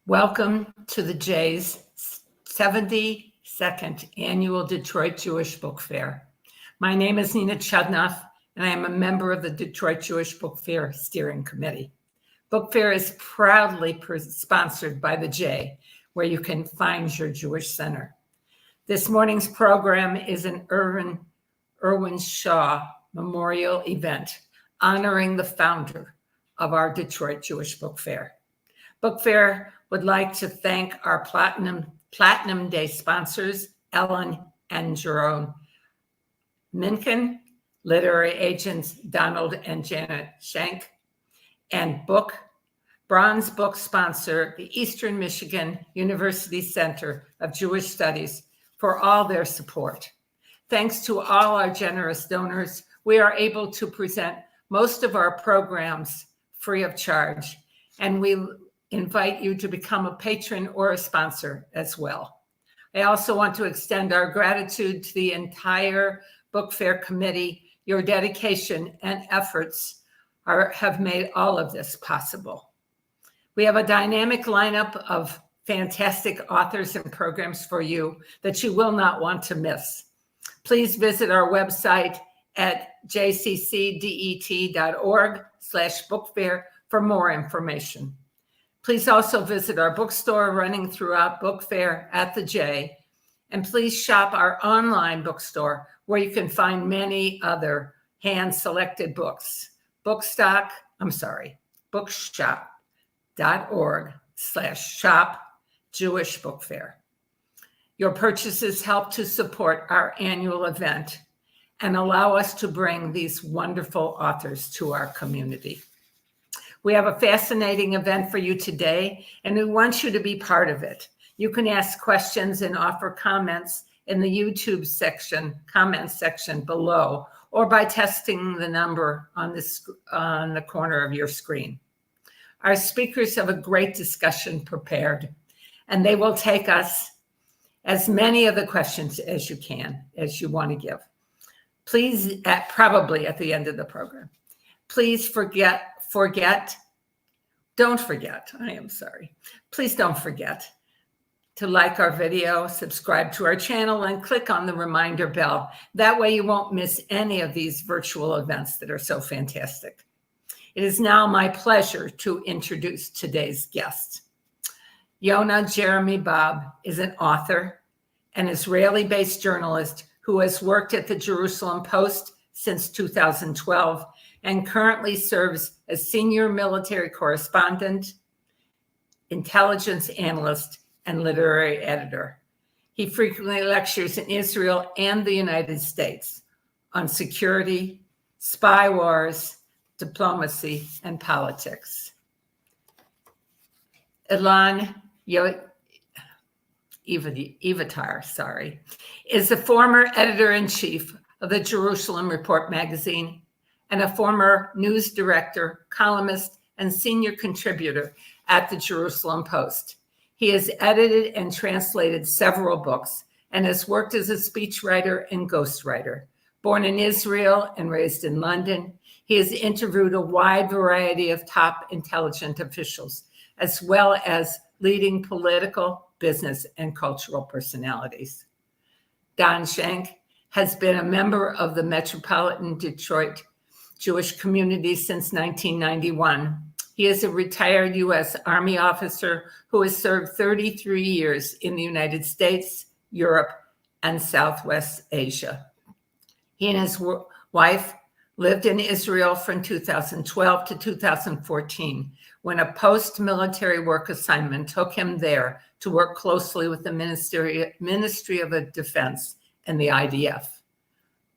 Welcome to the J's 72nd Annual Detroit Jewish Book Fair. My name is Nina Chudnoff, and I am a member of the Detroit Jewish Book Fair Steering Committee. Book Fair is proudly sponsored by the J, where you can find your Jewish center. This morning's program is an Irwin Shaw Memorial event honoring the founder of our Detroit Jewish Book Fair. Book Fair would like to thank our Platinum Day sponsors, Ilan and Jerome Minkin, literary agents Donald and Janet Schenk, and Bronze Book sponsor, the Eastern Michigan University Center of Jewish Studies, for all their support. Thanks to all our generous donors, we are able to present most of our programs free of charge, and we invite you to become a patron or a sponsor as well. I also want to extend our gratitude to the entire Book Fair Committee. Your dedication and efforts have made all of this possible. We have a dynamic lineup of fantastic authors and programs for you that you will not want to miss. Please visit our website at jccdet.org/bookfair for more information. Please also visit our bookstore running throughout Book Fair at the J, and please shop our online bookstore where you can find many other hand-selected books. bookshop.org/shop Jewish Book Fair. Your purchases help to support our annual event and allow us to bring these wonderful authors to our community. We have a fascinating event for you today, and we want you to be part of it. You can ask questions and offer comments in the YouTube comments section below, or by testing the number on the corner of your screen. Our speakers have a great discussion prepared, and they will take us as many of the questions as you want to give. Please, probably at the end of the program. Please Please don't forget to like our video, subscribe to our channel, and click on the reminder bell. That way you won't miss any of these virtual events that are so fantastic. It is now my pleasure to introduce today's guest. Yonah Jeremy Bob is an author, an Israeli-based journalist who has worked at the Jerusalem Post since 2012 and currently serves as senior military correspondent, intelligence analyst, and literary editor. He frequently lectures in Israel and the United States on security, spy wars, diplomacy, and politics. Ilan Evyatar, is the former editor-in-chief of the Jerusalem Report magazine and a former news director, columnist, and senior contributor at the Jerusalem Post. He has edited and translated several books and has worked as a speechwriter and ghostwriter. Born in Israel and raised in London, he has interviewed a wide variety of top intelligence officials, as well as leading political, business, and cultural personalities. Don Schenk has been a member of the Metropolitan Detroit Jewish community since 1991. He is a retired U.S. Army officer who has served 33 years in the United States, Europe, and Southwest Asia. He and his wife lived in Israel from 2012 to 2014, when a post-military work assignment took him there to work closely with the Ministry of Defense and the IDF.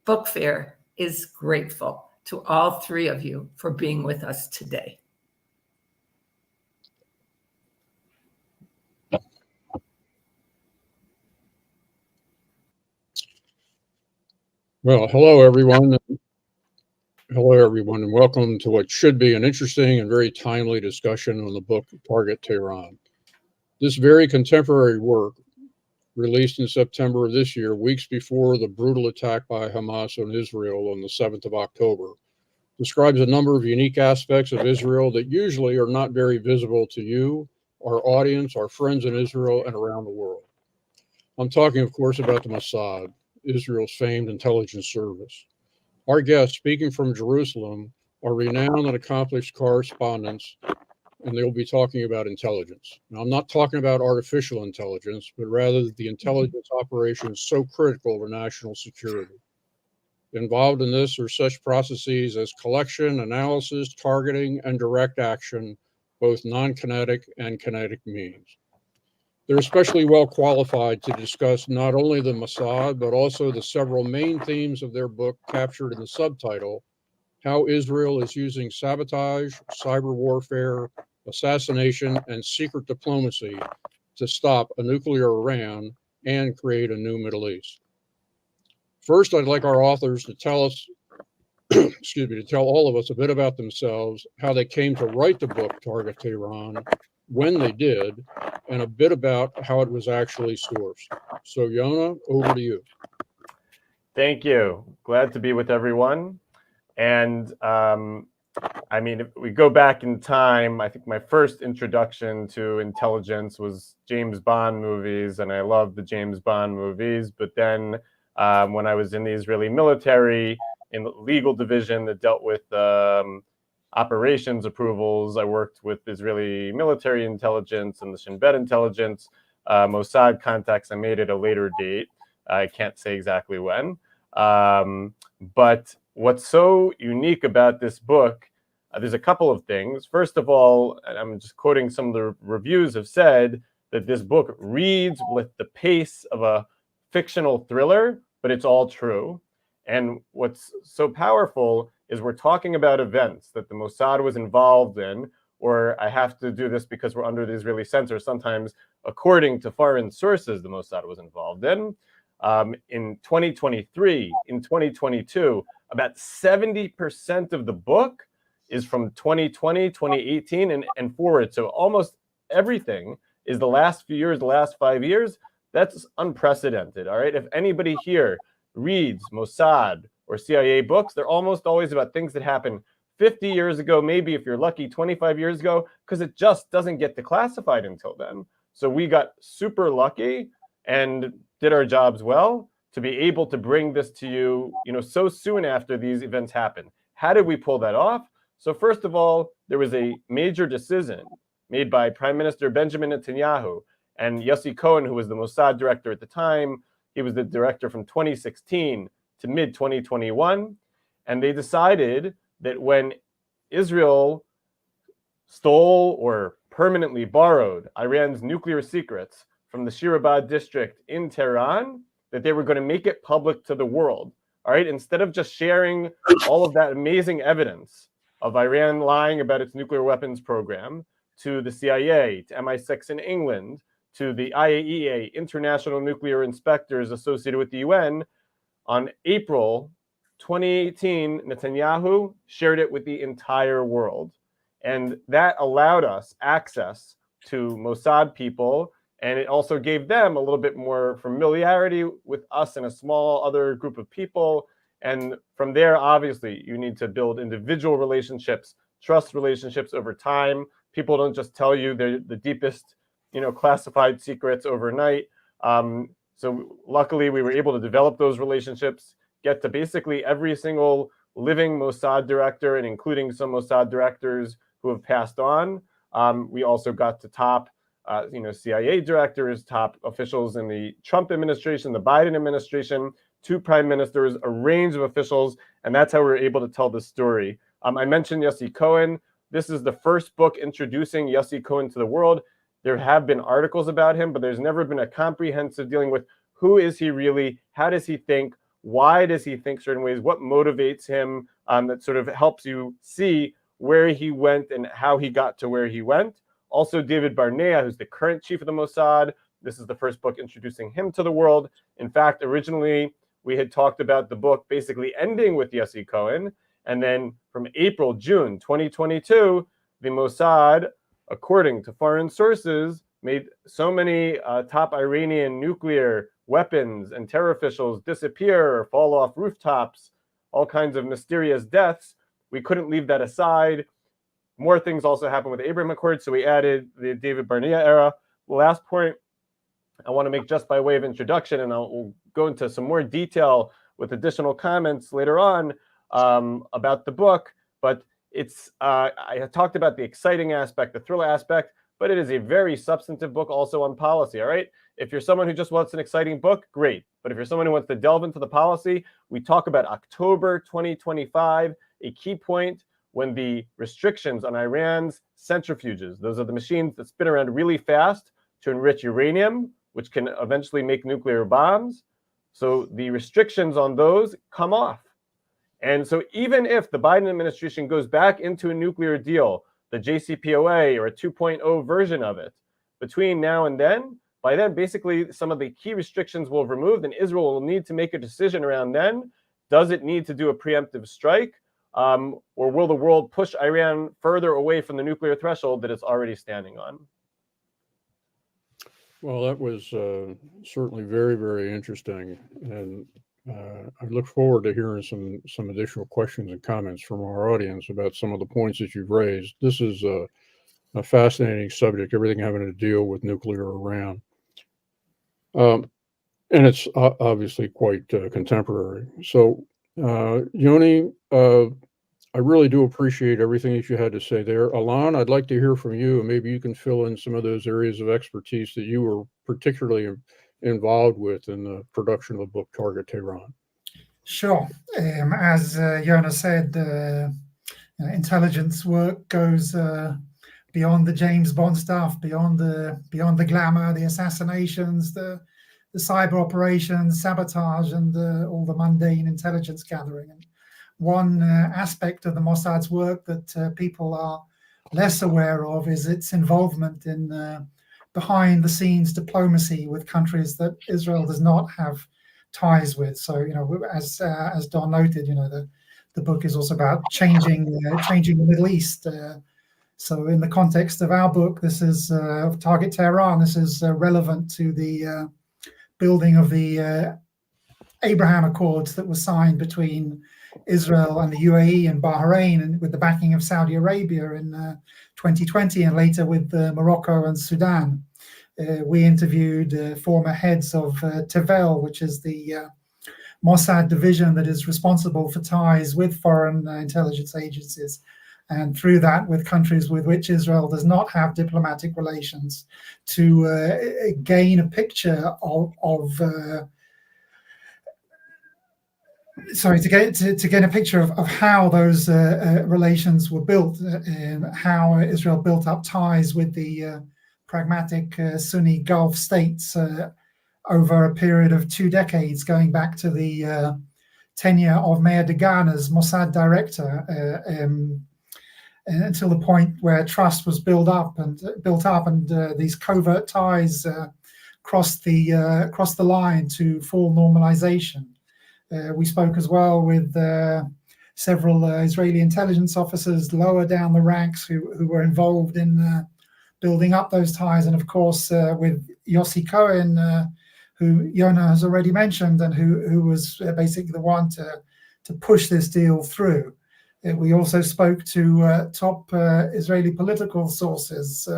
Book Fair is grateful to all three of you for being with us today. Well, hello everyone, and welcome to what should be an interesting and very timely discussion on the book Target Tehran. This very contemporary work, released in September of this year, weeks before the brutal attack by Hamas on Israel on the 7th of October, describes a number of unique aspects of Israel that usually are not very visible to you our audience, our friends in Israel and around the world. I'm talking, of course, about the Mossad, Israel's famed intelligence service. Our guests, speaking from Jerusalem, are renowned and accomplished correspondents, and they'll be talking about intelligence. Now, I'm not talking about artificial intelligence, but rather the intelligence operations so critical to national security. Involved in this are such processes as collection, analysis, targeting, and direct action, both non-kinetic and kinetic means. They're especially well qualified to discuss not only the Mossad, but also the several main themes of their book captured in the subtitle, How Israel is Using Sabotage, Cyber Warfare, Assassination, and Secret Diplomacy to Stop a Nuclear Iran and Create a New Middle East. First, I'd like our authors to tell us, to tell all of us a bit about themselves, how they came to write the book Target Tehran, when they did, and a bit about how it was actually sourced. So, Yonah, over to you. Thank you. Glad to be with everyone. And I mean, if we go back in time, I think my first introduction to intelligence was James Bond movies, and I love the James Bond movies. But then when I was in the Israeli military, in the legal division that dealt with operations approvals, I worked with Israeli military intelligence and the Shin Bet intelligence. Mossad contacts I made at a later date. I can't say exactly when. But what's so unique about this book, there's a couple of things. First of all, I'm just quoting some of the reviews have said that this book reads with the pace of a fictional thriller, but it's all true. And what's so powerful is we're talking about events that the Mossad was involved in, or I have to do this because we're under the Israeli censor, sometimes according to foreign sources, the Mossad was involved in. In 2023, in 2022, about 70% of the book is from 2020, 2018, and forward. So almost everything is the last few years, the last 5 years. That's unprecedented, all right? If anybody here reads Mossad or CIA books, they're almost always about things that happened 50 years ago, maybe if you're lucky, 25 years ago, because it just doesn't get declassified until then. So we got super lucky and did our jobs well to be able to bring this to you, so soon after these events happen. How did we pull that off? So first of all, there was a major decision made by Prime Minister Benjamin Netanyahu and Yossi Cohen, who was the Mossad director at the time. He was the director from 2016 to mid-2021. And they decided that when Israel stole or permanently borrowed Iran's nuclear secrets from the Shirabad district in Tehran, that they were going to make it public to the world. All right, instead of just sharing all of that amazing evidence of Iran lying about its nuclear weapons program to the CIA, to MI6 in England, to the IAEA, International Nuclear Inspectors associated with the UN, on April 2018, Netanyahu shared it with the entire world. And that allowed us access to Mossad people, and it also gave them a little bit more familiarity with us and a small other group of people. And from there, obviously, you need to build individual relationships, trust relationships over time. People don't just tell you the deepest, classified secrets overnight. So luckily, we were able to develop those relationships, get to basically every single living Mossad director, and including some Mossad directors who have passed on. We also got to top CIA directors, top officials in the Trump administration, the Biden administration, 2 prime ministers, a range of officials, and that's how we were able to tell this story. I mentioned Yossi Cohen. This is the first book introducing Yossi Cohen to the world. There have been articles about him, but there's never been a comprehensive dealing with who is he really, how does he think, why does he think certain ways, what motivates him, that sort of helps you see where he went and how he got to where he went. Also, David Barnea, who's the current chief of the Mossad. This is the first book introducing him to the world. In fact, originally, we had talked about the book basically ending with Yossi Cohen. And then from April, June 2022, the Mossad, according to foreign sources, made so many top Iranian nuclear weapons and terror officials disappear or fall off rooftops, all kinds of mysterious deaths. We couldn't leave that aside. more things also happened with the Abraham Accord, so we added the David Barnea era. The last point I want to make just by way of introduction, and we'll go into some more detail with additional comments later on about the book, but it's I talked about the exciting aspect, the thriller aspect, but it is a very substantive book also on policy, all right? If you're someone who just wants an exciting book, great. But if you're someone who wants to delve into the policy, we talk about October 2025, a key point when the restrictions on Iran's centrifuges, those are the machines that spin around really fast to enrich uranium, which can eventually make nuclear bombs. So the restrictions on those come off. And so even if the Biden administration goes back into a nuclear deal, the JCPOA or a 2.0 version of it, between now and then, by then, basically some of the key restrictions will have removed, and Israel will need to make a decision around then. Does it need to do a preemptive strike? Or will the world push Iran further away from the nuclear threshold that it's already standing on? Well, that was certainly very, very interesting. And I look forward to hearing some additional questions and comments from our audience about some of the points that you've raised. This is a fascinating subject, everything having to deal with nuclear Iran. And it's obviously quite contemporary. So, Yoni, I really do appreciate everything that you had to say there. Ilan, I'd like to hear from you, and maybe you can fill in some of those areas of expertise that you were particularly involved with in the production of the book Target Tehran. Sure. As Yonah said, intelligence work goes beyond the James Bond stuff, beyond the glamour, the assassinations, the cyber operations, sabotage, and all the mundane intelligence gathering. And one aspect of the Mossad's work that people are less aware of is its involvement in behind-the-scenes diplomacy with countries that Israel does not have ties with. So, as Don noted, the book is also about changing the Middle East. So, in the context of our book, this is Target Tehran. This is relevant to the building of the Abraham Accords that was signed between Israel and the UAE and Bahrain, and with the backing of Saudi Arabia in 2020, and later with Morocco and Sudan. We interviewed former heads of Tevel, which is the Mossad division that is responsible for ties with foreign intelligence agencies, and through that with countries with which Israel does not have diplomatic relations, to gain a picture to gain a picture of how those relations were built, and how Israel built up ties with the pragmatic Sunni Gulf states over a period of 2 decades, going back to the tenure of Meir Dagan as Mossad director, until the point where trust was built up, and these covert ties crossed the line to full normalization. We spoke as well with several Israeli intelligence officers lower down the ranks who were involved in building up those ties, and of course with Yossi Cohen, who Yonah has already mentioned, and who was basically the one to push this deal through. We also spoke to top Israeli political sources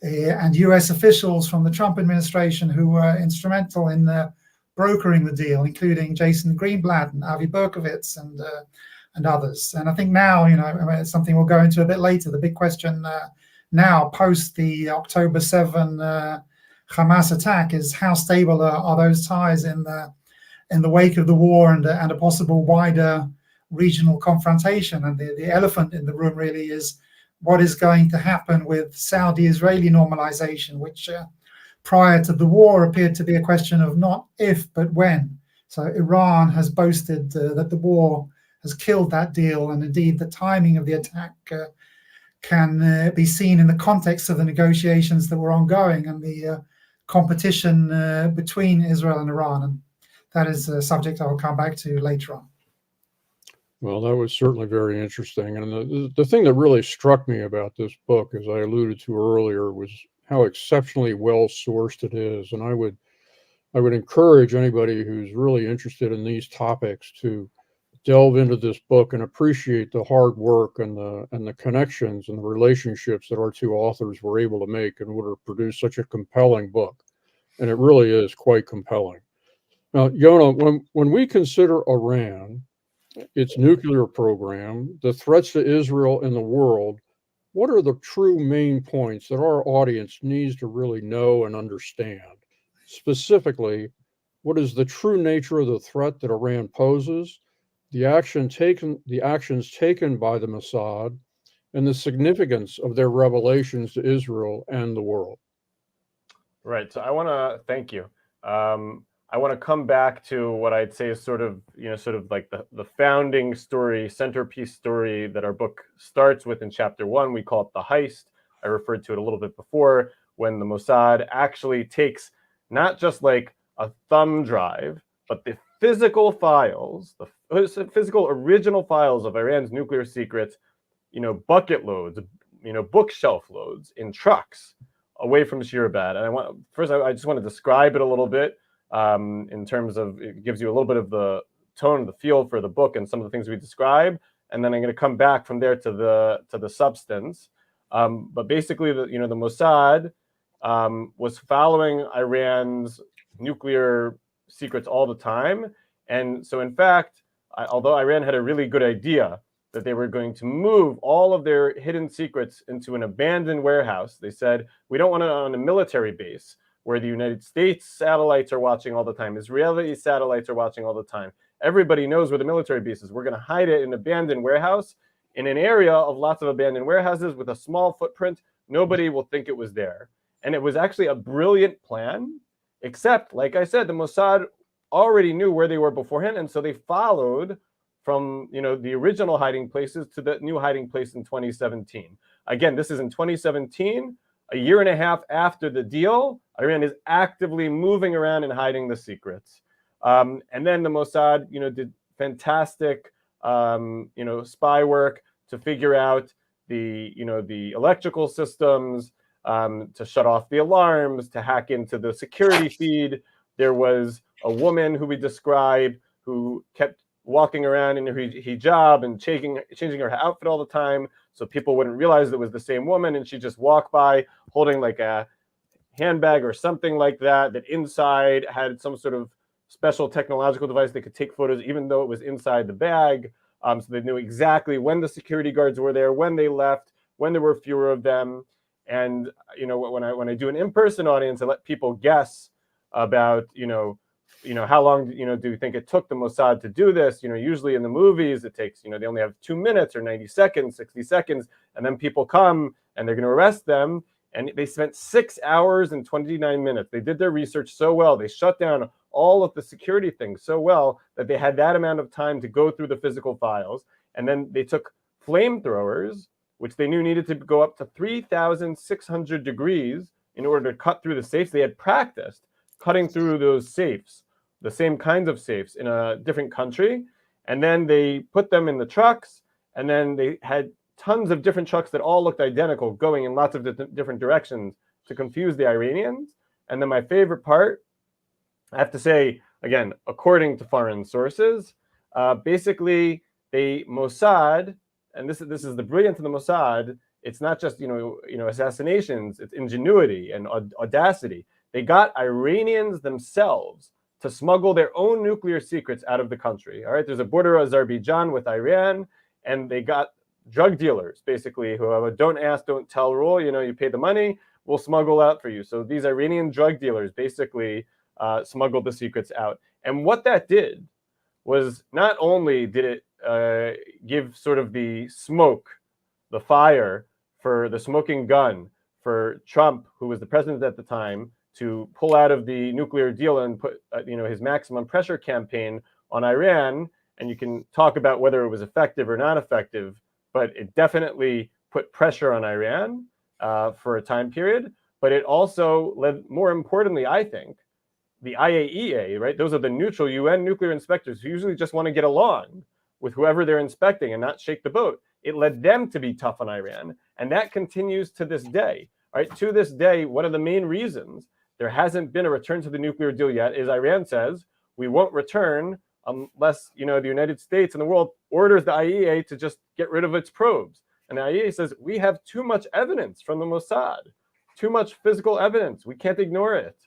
and US officials from the Trump administration who were instrumental in brokering the deal, including Jason Greenblatt and Avi Berkowitz and others. And I think now, it's something we'll go into a bit later. The big question now, post the October 7 Hamas attack, is how stable are those ties in the wake of the war and a possible wider regional confrontation. And the elephant in the room really is what is going to happen with Saudi-Israeli normalization, which prior to the war appeared to be a question of not if, but when. So Iran has boasted that the war has killed that deal, and indeed the timing of the attack can be seen in the context of the negotiations that were ongoing and the competition between Israel and Iran. And that is a subject I will come back to later on. Well, that was certainly very interesting. And the thing that really struck me about this book, as I alluded to earlier, was how exceptionally well sourced it is. And I would encourage anybody who's really interested in these topics to delve into this book and appreciate the hard work and the connections and the relationships that our two authors were able to make in order to produce such a compelling book. And it really is quite compelling. Now, Yonah, when we consider Iran, its nuclear program, the threats to Israel and the world, what are the true main points that our audience needs to really know and understand? Specifically, what is the true nature of the threat that Iran poses, the actions taken by the Mossad, and the significance of their revelations to Israel and the world? Right. So I want to thank you. I want to come back to what I'd say is sort of like the founding story, centerpiece story that our book starts with in chapter 1. We call it the heist. I referred to it a little bit before, when the Mossad actually takes not just like a thumb drive, but the physical files, the physical original files of Iran's nuclear secrets, bucket loads, bookshelf loads in trucks away from Shirabad. And I just want to describe it a little bit in terms of, it gives you a little bit of the tone, the feel for the book and some of the things we describe. And then I'm going to come back from there to the substance. But basically, the Mossad was following Iran's nuclear secrets all the time. And so, in fact, although Iran had a really good idea that they were going to move all of their hidden secrets into an abandoned warehouse, they said, we don't want it on a military base where the United States satellites are watching all the time, Israeli satellites are watching all the time. Everybody knows where the military base is. We're going to hide it in an abandoned warehouse in an area of lots of abandoned warehouses with a small footprint. Nobody will think it was there. And it was actually a brilliant plan, except, like I said, the Mossad already knew where they were beforehand, and so they followed from the original hiding places to the new hiding place in 2017. Again, this is in 2017, a year and a half after the deal. Iran is actively moving around and hiding the secrets. And then the Mossad, did fantastic, spy work to figure out the electrical systems, to shut off the alarms, to hack into the security feed. There was a woman who we described who kept walking around in her hijab and changing her outfit all the time so people wouldn't realize it was the same woman, and she just walked by holding like a handbag or something like that inside had some sort of special technological device that could take photos even though it was inside the bag. So they knew exactly when the security guards were there, when they left, when there were fewer of them. And when I do an in-person audience, I let people guess about how long do you think it took the Mossad to do this? Usually in the movies it takes they only have 2 minutes or 90 seconds, 60 seconds, and then people come and they're going to arrest them. And they spent 6 hours and 29 minutes. They did their research so well. They shut down all of the security things so well that they had that amount of time to go through the physical files. And then they took flamethrowers, which they knew needed to go up to 3,600 degrees in order to cut through the safes. They had practiced cutting through those safes, the same kinds of safes, in a different country. And then they put them in the trucks, and then they had tons of different trucks that all looked identical going in lots of different directions to confuse the Iranians. And then my favorite part, I have to say, again, according to foreign sources, basically the Mossad, and this is the brilliance of the Mossad, it's not just assassinations, it's ingenuity and audacity. They got Iranians themselves to smuggle their own nuclear secrets out of the country. All right, there's a border of Azerbaijan with Iran, and they got drug dealers, basically, who have a don't ask, don't tell rule. You pay the money, we'll smuggle out for you. So these Iranian drug dealers basically smuggled the secrets out. And what that did was, not only did it give sort of the smoke, the fire, for the smoking gun for Trump, who was the president at the time, to pull out of the nuclear deal and put his maximum pressure campaign on Iran. And you can talk about whether it was effective or not effective, but it definitely put pressure on Iran for a time period. But it also led, more importantly, I think, the IAEA, right? Those are the neutral UN nuclear inspectors who usually just want to get along with whoever they're inspecting and not shake the boat. It led them to be tough on Iran. And that continues to this day, right? To this day, one of the main reasons there hasn't been a return to the nuclear deal yet is Iran says, we won't return unless, the United States and the world orders the IAEA to just get rid of its probes. And the IAEA says, we have too much evidence from the Mossad, too much physical evidence. We can't ignore it.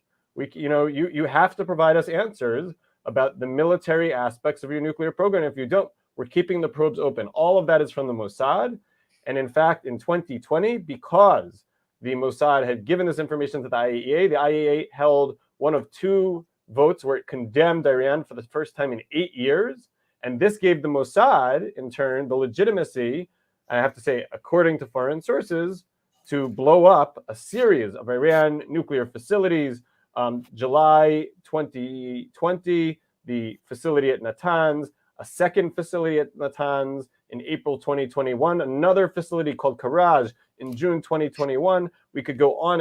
You have to provide us answers about the military aspects of your nuclear program. If you don't, we're keeping the probes open. All of that is from the Mossad. And in fact, in 2020, because the Mossad had given this information to the IAEA held one of two votes where it condemned Iran for the first time in 8 years. And this gave the Mossad, in turn, the legitimacy, I have to say, according to foreign sources, to blow up a series of Iran nuclear facilities. July 2020, the facility at Natanz, a second facility at Natanz in April 2021, another facility called Karaj in June 2021. We could go on,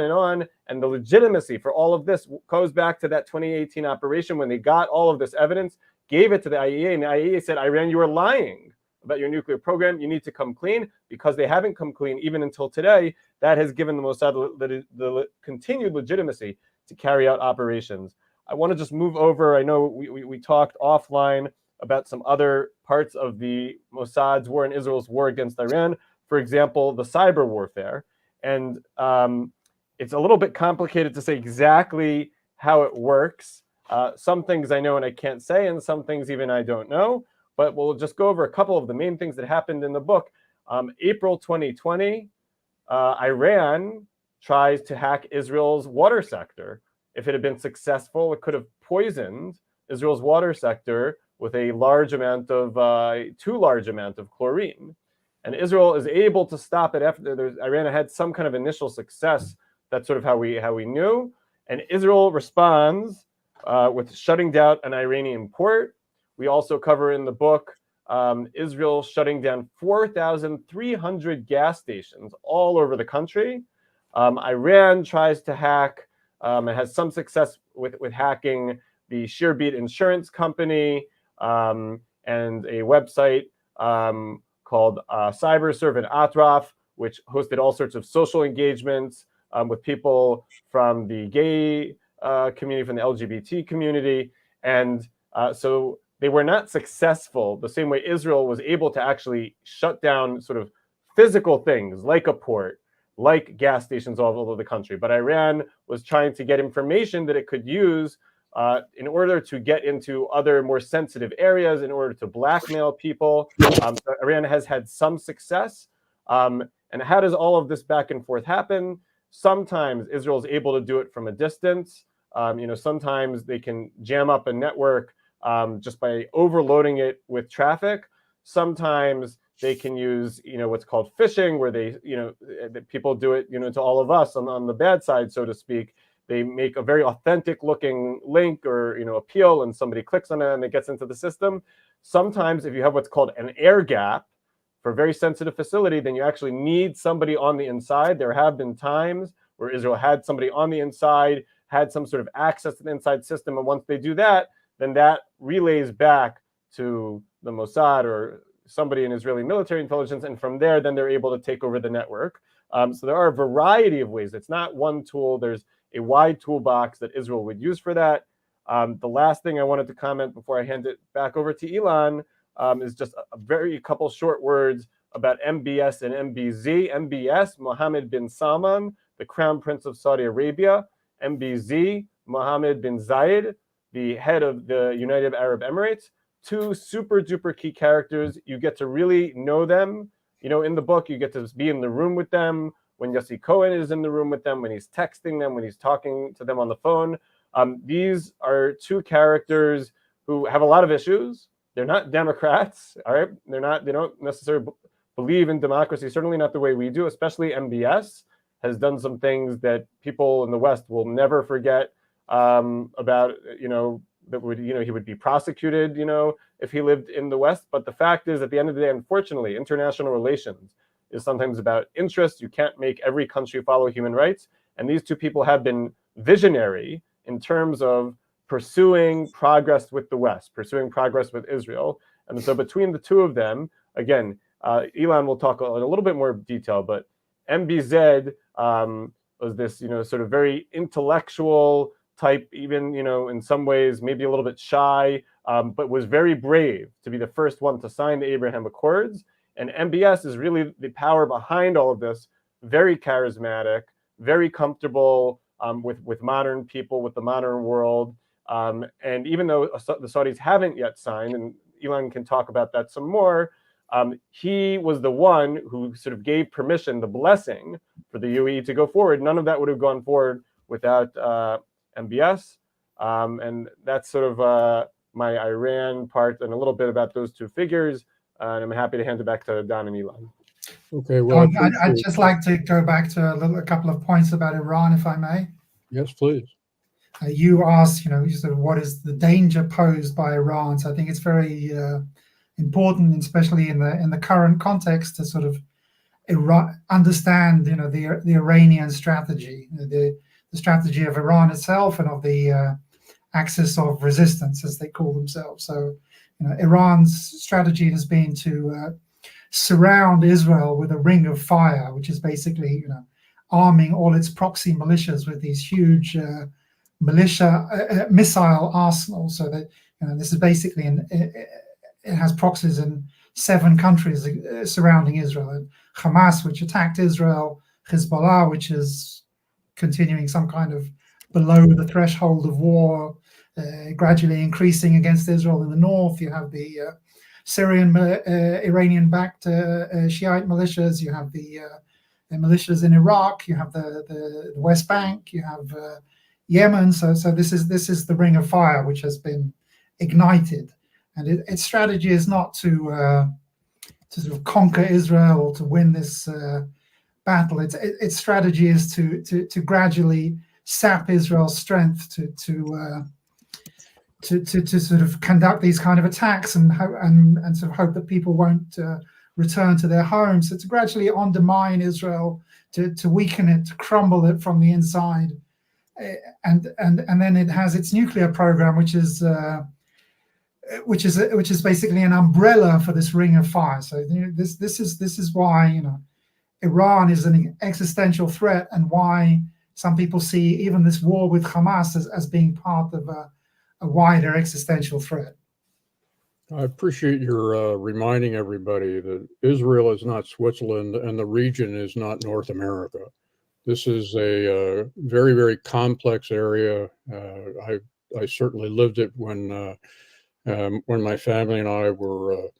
and the legitimacy for all of this goes back to that 2018 operation when they got all of this evidence, gave it to the IAEA, and the IAEA said, Iran, you are lying about your nuclear program. You need to come clean. Because they haven't come clean even until today, that has given the Mossad the continued legitimacy to carry out operations. I want to just move over. I know we talked offline about some other parts of the Mossad's war and Israel's war against Iran. For example, the cyber warfare. And it's a little bit complicated to say exactly how it works. Some things I know and I can't say, and some things even I don't know. But we'll just go over a couple of the main things that happened in the book. April 2020, Iran tries to hack Israel's water sector. If it had been successful, it could have poisoned Israel's water sector with a large amount of, too large amount of chlorine. And Israel is able to stop it after Iran had some kind of initial success. That's sort of how we knew. And Israel responds with shutting down an Iranian port. We also cover in the book Israel shutting down 4,300 gas stations all over the country. Iran tries to hack and has some success with hacking the Shearbeat insurance company and a website called CyberServe and Atraf, which hosted all sorts of social engagements with people from the gay community, from the LGBT community. And so they were not successful the same way Israel was able to actually shut down sort of physical things like a port, like gas stations all over the country. But Iran was trying to get information that it could use in order to get into other more sensitive areas, in order to blackmail people. So Iran has had some success. And how does all of this back and forth happen? Sometimes Israel is able to do it from a distance. Sometimes they can jam up a network just by overloading it with traffic. Sometimes they can use, what's called phishing, where they, people do it, to all of us on the bad side, so to speak. They make a very authentic looking link or, appeal, and somebody clicks on it and it gets into the system. Sometimes if you have what's called an air gap for a very sensitive facility, then you actually need somebody on the inside. There have been times where Israel had somebody on the inside, had some sort of access to the inside system. And once they do that, then that relays back to the Mossad or somebody in Israeli military intelligence. And from there, then they're able to take over the network. So there are a variety of ways. It's not one tool. There's a wide toolbox that Israel would use for that. The last thing I wanted to comment before I hand it back over to Ilan is just a couple short words about MBS and MBZ. MBS, Mohammed bin Salman, the Crown Prince of Saudi Arabia. MBZ, Mohammed bin Zayed, the head of the United Arab Emirates. Two super duper key characters. You get to really know them. In the book, you get to be in the room with them. When Yossi Cohen is in the room with them, when he's texting them, when he's talking to them on the phone. These are two characters who have a lot of issues. They're not Democrats, all right? They don't necessarily believe in democracy, certainly not the way we do, especially MBS has done some things that people in the West will never forget about, that would, he would be prosecuted, if he lived in the West. But the fact is, at the end of the day, unfortunately, international relations is sometimes about interest. You can't make every country follow human rights. And these two people have been visionary in terms of pursuing progress with the West, pursuing progress with Israel. And so between the two of them, again, Ilan will talk in a little bit more detail, but MBZ was this, sort of very intellectual type, even, in some ways, maybe a little bit shy, but was very brave to be the first one to sign the Abraham Accords. And MBS is really the power behind all of this, very charismatic, very comfortable with modern people, with the modern world. And even though the Saudis haven't yet signed, and Ilan can talk about that some more, he was the one who sort of gave permission, the blessing for the UAE to go forward. None of that would have gone forward without MBS. And that's sort of my Iran part and a little bit about those two figures. And I'm happy to hand it back to Don and Ilan. Okay, well, I'd just like to go back to a couple of points about Iran, if I may. yes, please. You asked, you sort of what is the danger posed by Iran. So I think it's very important, especially in the current context, to sort of understand, the Iranian strategy, the strategy of Iran itself, and of the axis of resistance, as they call themselves. So, Iran's strategy has been to surround Israel with a ring of fire, which is basically, arming all its proxy militias with these huge missile arsenals. So that this is basically it has proxies in 7 countries surrounding Israel. And Hamas, which attacked Israel, Hezbollah, which is continuing some kind of below the threshold of war, gradually increasing against Israel in the north. You have the Syrian, Iranian-backed Shiite militias. You have the militias in Iraq. You have the West Bank. You have Yemen. So this is the ring of fire which has been ignited, and its strategy is not to sort of conquer Israel or to win this battle. Its strategy is to gradually sap Israel's strength to sort of conduct these kind of attacks and sort of hope that people won't return to their homes. So to gradually undermine Israel, to weaken it, to crumble it from the inside, and then it has its nuclear program, which is basically an umbrella for this ring of fire. So this is why Iran is an existential threat, and why some people see even this war with Hamas as being part of a wider existential threat. I appreciate your reminding everybody that Israel is not Switzerland and the region is not North America. This is a very, very complex area. I certainly lived it when my family and I were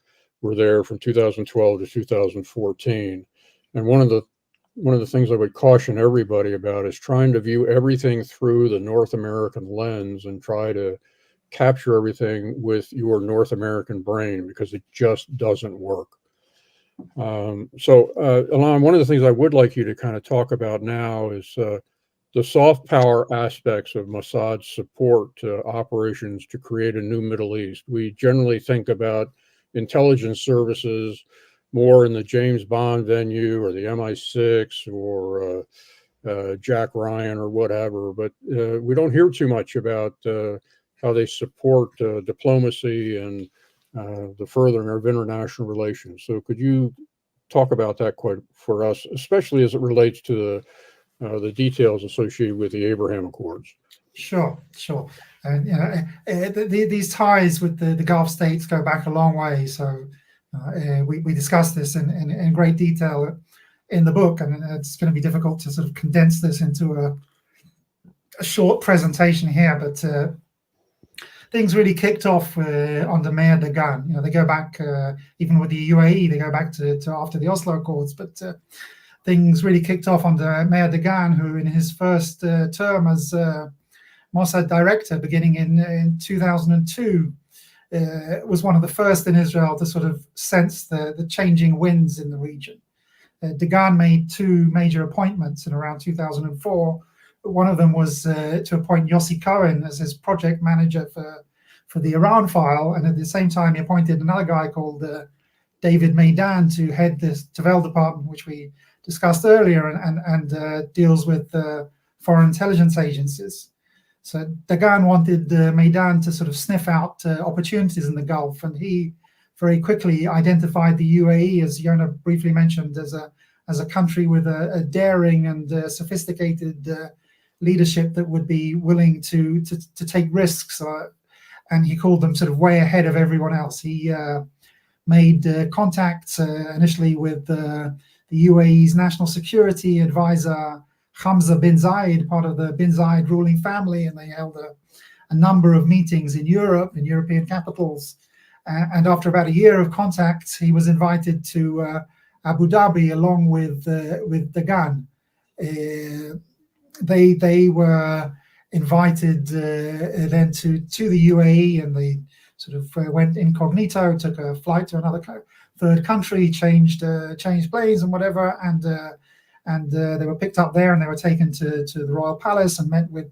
there from 2012 to 2014. And one of the things I would caution everybody about is trying to view everything through the North American lens and try to capture everything with your North American brain, because it just doesn't work. Ilan, one of the things I would like you to kind of talk about now is the soft power aspects of Mossad's support to operations to create a new Middle East. We generally think about intelligence services more in the James Bond venue or the MI6 or Jack Ryan or whatever, but we don't hear too much about how they support diplomacy and the furthering of international relations. So could you talk about that quite for us, especially as it relates to the details associated with the Abraham Accords? Sure. And these ties with the Gulf states go back a long way. So we discussed this in great detail in the book, and it's going to be difficult to sort of condense this into a short presentation here. But things really kicked off under Mayor Dagan. They go back even with the UAE. They go back to after the Oslo Accords, but things really kicked off under Mayor Dagan, who in his first term as Mossad director, beginning in 2002, was one of the first in Israel to sort of sense the changing winds in the region. Dagan made 2 major appointments in around 2004. One of them was to appoint Yossi Cohen as his project manager for the Iran file, and at the same time he appointed another guy called David Maidan to head this Tavel department, which we discussed earlier, and deals with foreign intelligence agencies. So Dagan wanted Maidan to sort of sniff out opportunities in the Gulf, and he very quickly identified the UAE, as Yonah briefly mentioned, as a country with a daring and sophisticated leadership that would be willing to take risks and he called them sort of way ahead of everyone else. He made contacts initially with the UAE's national security advisor, Hamza bin Zayed, part of the bin Zayed ruling family, and they held a number of meetings in Europe, in European capitals. And after about a year of contacts, he was invited to Abu Dhabi along with Dagan. They were invited then to the UAE, and they sort of went incognito, took a flight to another third country, changed planes and whatever, and they were picked up there, and they were taken to the royal palace and met with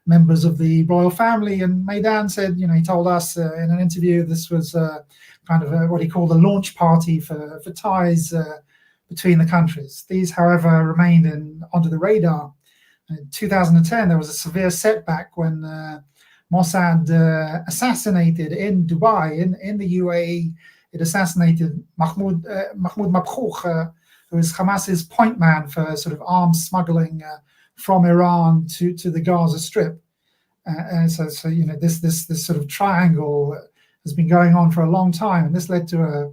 members of the royal family. And Maidan said, he told us in an interview, this was kind of what he called a launch party for ties between the countries. These, however, remained onto the radar. In 2010, there was a severe setback when Mossad assassinated in Dubai, in the UAE. It assassinated Mahmoud Mabkhouk, who is Hamas's point man for sort of arms smuggling from Iran to the Gaza Strip. And so this sort of triangle has been going on for a long time, and this led to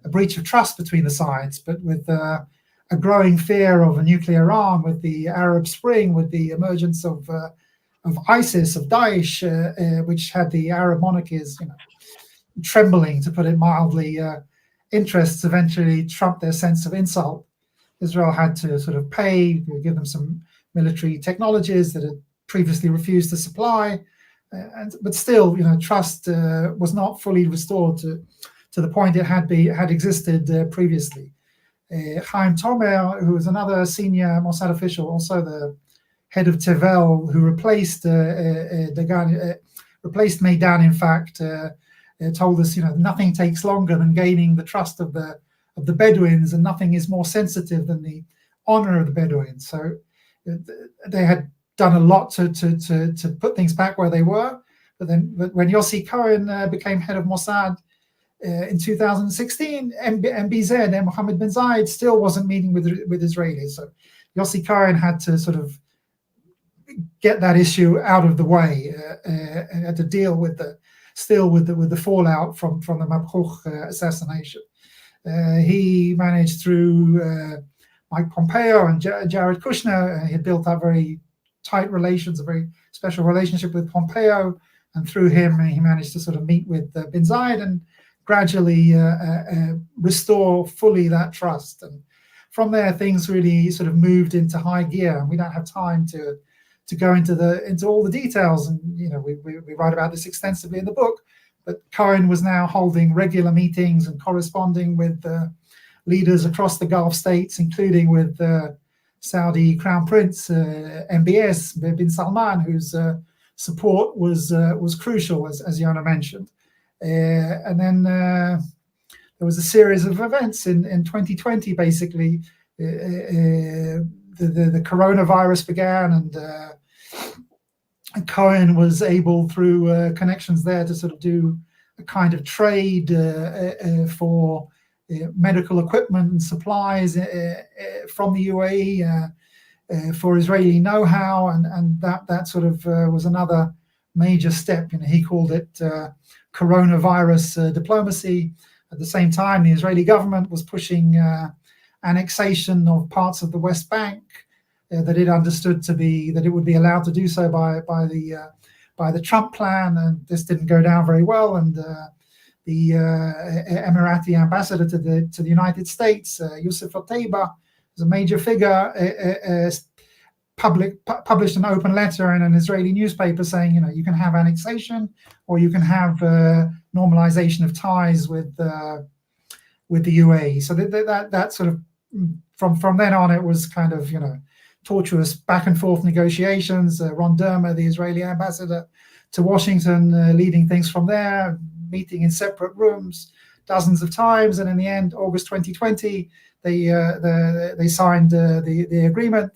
a breach of trust between the sides. But with a growing fear of a nuclear Iran, with the Arab Spring, with the emergence of ISIS, of Daesh, which had the Arab monarchies, trembling, to put it mildly, interests eventually trumped their sense of insult. Israel had to sort of pay, give them some military technologies that had previously refused to supply, but still, trust was not fully restored to the point it had existed previously. Chaim Tomer, who was another senior Mossad official, also the head of Tevel, who replaced Maidan, in fact, told us, nothing takes longer than gaining the trust of the Bedouins, and nothing is more sensitive than the honor of the Bedouins. So they had done a lot to put things back where they were. But when Yossi Cohen became head of Mossad in 2016, MBZ, Mohammed bin Zayed, still wasn't meeting with Israelis. So Yossi Cohen had to sort of get that issue out of the way, and had to deal with the fallout from the Mabkhouk assassination. He managed through Mike Pompeo and Jared Kushner. He had built up very tight relations, a very special relationship with Pompeo, and through him he managed to sort of meet with bin Zayed and gradually restore fully that trust. And from there, things really sort of moved into high gear. And we don't have time to go into all the details, and we write about this extensively in the book. But Cohen was now holding regular meetings and corresponding with leaders across the Gulf states, including with Saudi Crown Prince MBS bin Salman, whose support was crucial, as Yonah mentioned. And then there was a series of events in 2020. Basically, the coronavirus began, and Cohen was able, through connections there, to sort of do a kind of trade for medical equipment and supplies from the UAE for Israeli know-how, and that sort of was another major step. He called it coronavirus diplomacy. At the same time, the Israeli government was pushing annexation of parts of the West Bank that it understood to be that it would be allowed to do so by the Trump plan, and this didn't go down very well. And the Emirati ambassador to the United States, Yusuf Ateiba, was a major figure, published an open letter in an Israeli newspaper saying, you can have annexation, or you can have normalization of ties with the UAE. So that sort of from then on, it was kind of tortuous back and forth negotiations. Ron Dermer, the Israeli ambassador to Washington, leading things from there, meeting in separate rooms dozens of times, and in the end, August 2020, they signed the agreement.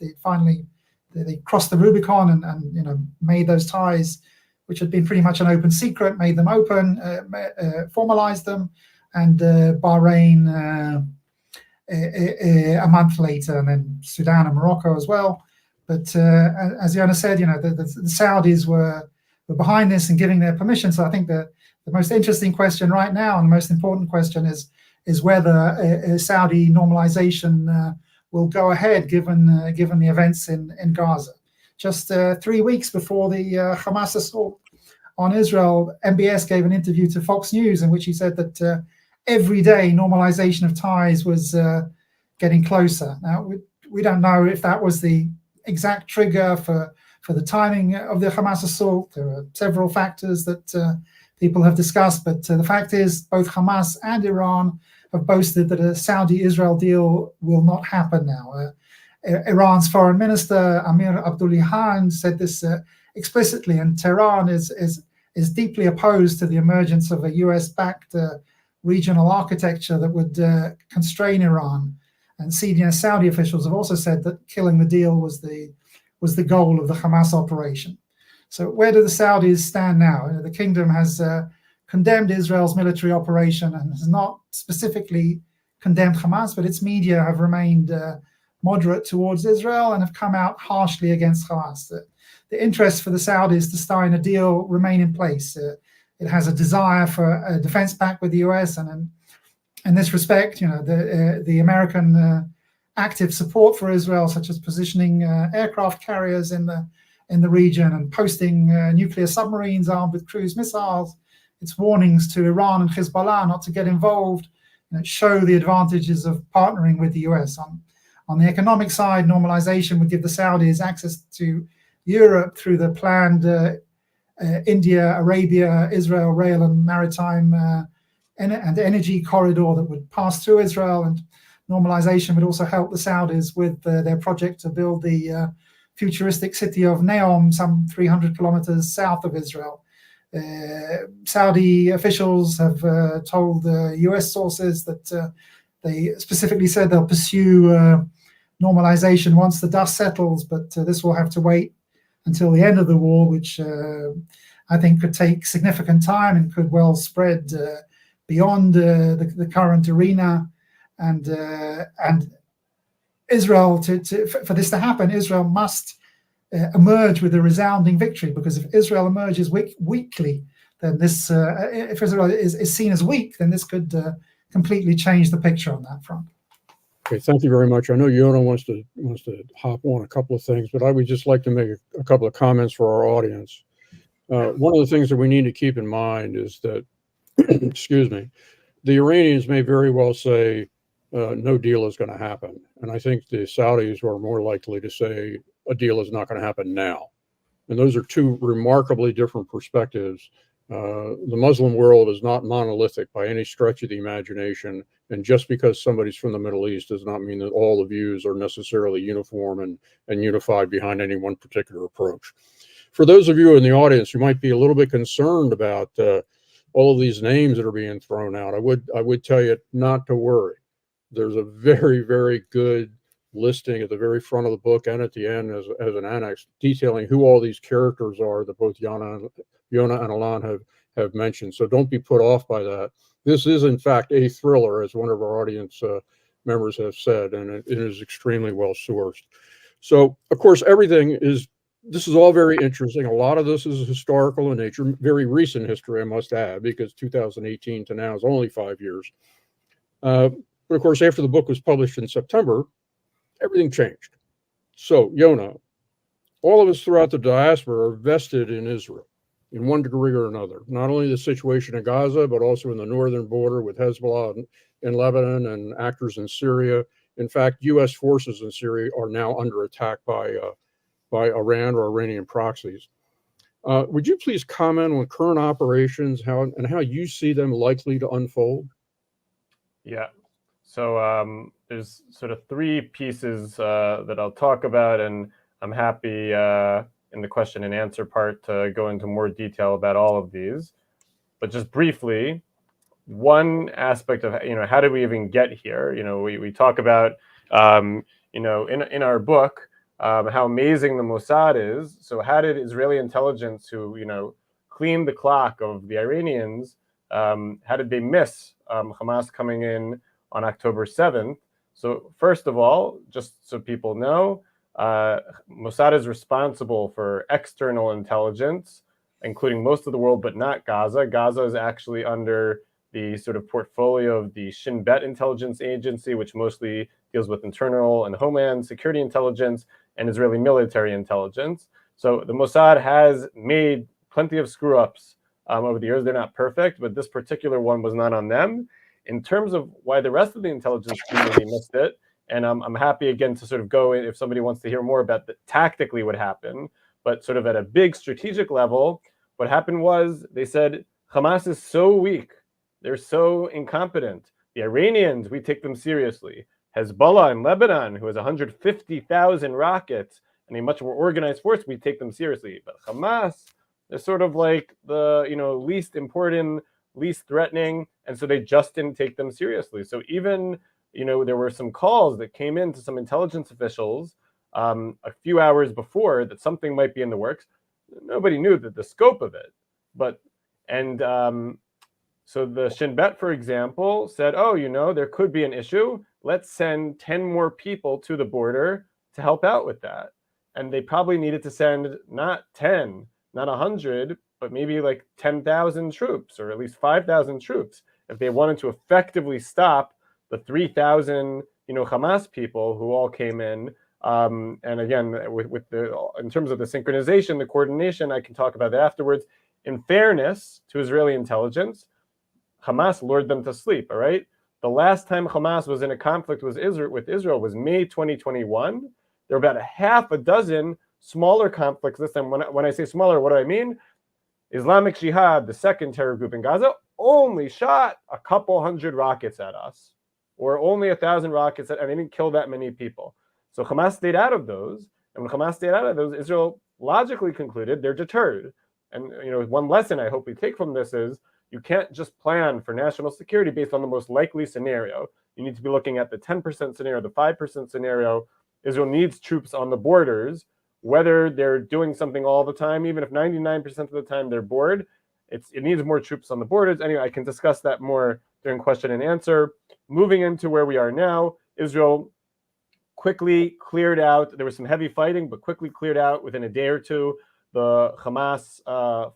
They crossed the Rubicon and made those ties, which had been pretty much an open secret, made them open, formalized them, and Bahrain a month later, and then Sudan and Morocco as well. But as Yonah said, the Saudis were behind this and giving their permission. So I think the most interesting question right now, and the most important question, is whether Saudi normalization will go ahead given the events in Gaza. Just 3 weeks before the Hamas assault on Israel, MBS gave an interview to Fox News in which he said that every day normalization of ties was getting closer. Now, we don't know if that was the exact trigger for the timing of the Hamas assault. There are several factors that people have discussed, but the fact is both Hamas and Iran have boasted that a Saudi-Israel deal will not happen now. Iran's foreign minister, Amir Abdullahian, said this explicitly, and Tehran is deeply opposed to the emergence of a US-backed regional architecture that would constrain Iran. And senior Saudi officials have also said that killing the deal was the goal of the Hamas operation. So where do the Saudis stand now? The kingdom has condemned Israel's military operation and has not specifically condemned Hamas, but its media have remained moderate towards Israel and have come out harshly against Hamas. The interest for the Saudis to sign a deal remain in place. It has a desire for a defense pact with the US, and in this respect, the American active support for Israel, such as positioning aircraft carriers in the region and posting nuclear submarines armed with cruise missiles, its warnings to Iran and Hezbollah not to get involved, show the advantages of partnering with the US. On the economic side, normalization would give the Saudis access to Europe through the planned India, Arabia, Israel rail and maritime and energy corridor that would pass through Israel. And normalization would also help the Saudis with their project to build the futuristic city of Neom, some 300 kilometers south of Israel. Saudi officials have told US sources that they specifically said they'll pursue normalization once the dust settles, but this will have to wait until the end of the war, which I think could take significant time and could well spread beyond the current arena. And Israel, for this to happen, Israel must emerge with a resounding victory, because if Israel emerges weakly, then this, if Israel is seen as weak, then this could completely change the picture on that front. Okay, thank you very much. I know Yonah wants to hop on a couple of things, but I would just like to make a couple of comments for our audience. One of the things that we need to keep in mind is that, excuse me, the Iranians may very well say no deal is going to happen. And I think the Saudis are more likely to say a deal is not going to happen now. And those are two remarkably different perspectives. The Muslim world is not monolithic by any stretch of the imagination. And just because somebody's from the Middle East does not mean that all the views are necessarily uniform and unified behind any one particular approach. For those of you in the audience who might be a little bit concerned about all of these names that are being thrown out, I would tell you not to worry. There's a very, very good listing at the very front of the book and at the end as an annex detailing who all these characters are that both Yonah and Ilan have mentioned. So don't be put off by that. This is, in fact, a thriller, as one of our audience members have said, and it is extremely well sourced. So, of course, this is all very interesting. A lot of this is historical in nature, very recent history, I must add, because 2018 to now is only 5 years. But, of course, after the book was published in September, everything changed. So, Yonah, all of us throughout the diaspora are vested in Israel in one degree or another, not only the situation in Gaza, but also in the northern border with Hezbollah in Lebanon and actors in Syria. In fact, U.S. forces in Syria are now under attack by Iran or Iranian proxies. Would you please comment on current operations and how you see them likely to unfold? Yeah. So there's sort of three pieces that I'll talk about, and I'm happy in the question and answer part to go into more detail about all of these. But just briefly, one aspect of how did we even get here? We talk about in our book how amazing the Mossad is. So how did Israeli intelligence, who cleaned the clock of the Iranians, how did they miss Hamas coming in on October 7th? So first of all, just so people know, Mossad is responsible for external intelligence including most of the world, but not Gaza. Gaza is actually under the sort of portfolio of the Shin Bet intelligence agency, which mostly deals with internal and homeland security intelligence and Israeli military intelligence. So the Mossad has made plenty of screw-ups over the years. They're not perfect, but this particular one was not on them. In terms of why the rest of the intelligence community missed it, and I'm happy again to sort of go in if somebody wants to hear more about tactically what happened, but sort of at a big strategic level, what happened was they said, Hamas is so weak. They're so incompetent. The Iranians, we take them seriously. Hezbollah in Lebanon, who has 150,000 rockets and a much more organized force, we take them seriously. But Hamas, they're sort of like the least important, least threatening, and so they just didn't take them seriously. So even there were some calls that came in to some intelligence officials a few hours before that something might be in the works. Nobody knew the scope of it, so the Shin Bet, for example, said, oh, there could be an issue. Let's send 10 more people to the border to help out with that. And they probably needed to send not 10, not 100, but maybe like 10,000 troops or at least 5,000 troops if they wanted to effectively stop the 3,000, Hamas people who all came in. And again, in terms of the synchronization, the coordination, I can talk about that afterwards. In fairness to Israeli intelligence, Hamas lured them to sleep, all right? The last time Hamas was in a conflict with Israel was May 2021. There were about a half a dozen smaller conflicts this time. When I say smaller, what do I mean? Islamic Jihad, the second terror group in Gaza, only shot a couple hundred rockets at us, or only 1,000 rockets, and they didn't kill that many people. So Hamas stayed out of those, and when Hamas stayed out of those, Israel logically concluded they're deterred. And one lesson I hope we take from this is you can't just plan for national security based on the most likely scenario. You need to be looking at the 10% scenario, the 5% scenario. Israel needs troops on the borders, whether they're doing something all the time, even if 99% of the time they're bored. It needs more troops on the borders. Anyway, I can discuss that more during question and answer. Moving into where we are now, Israel quickly cleared out. There was some heavy fighting, but quickly cleared out within a day or two. The Hamas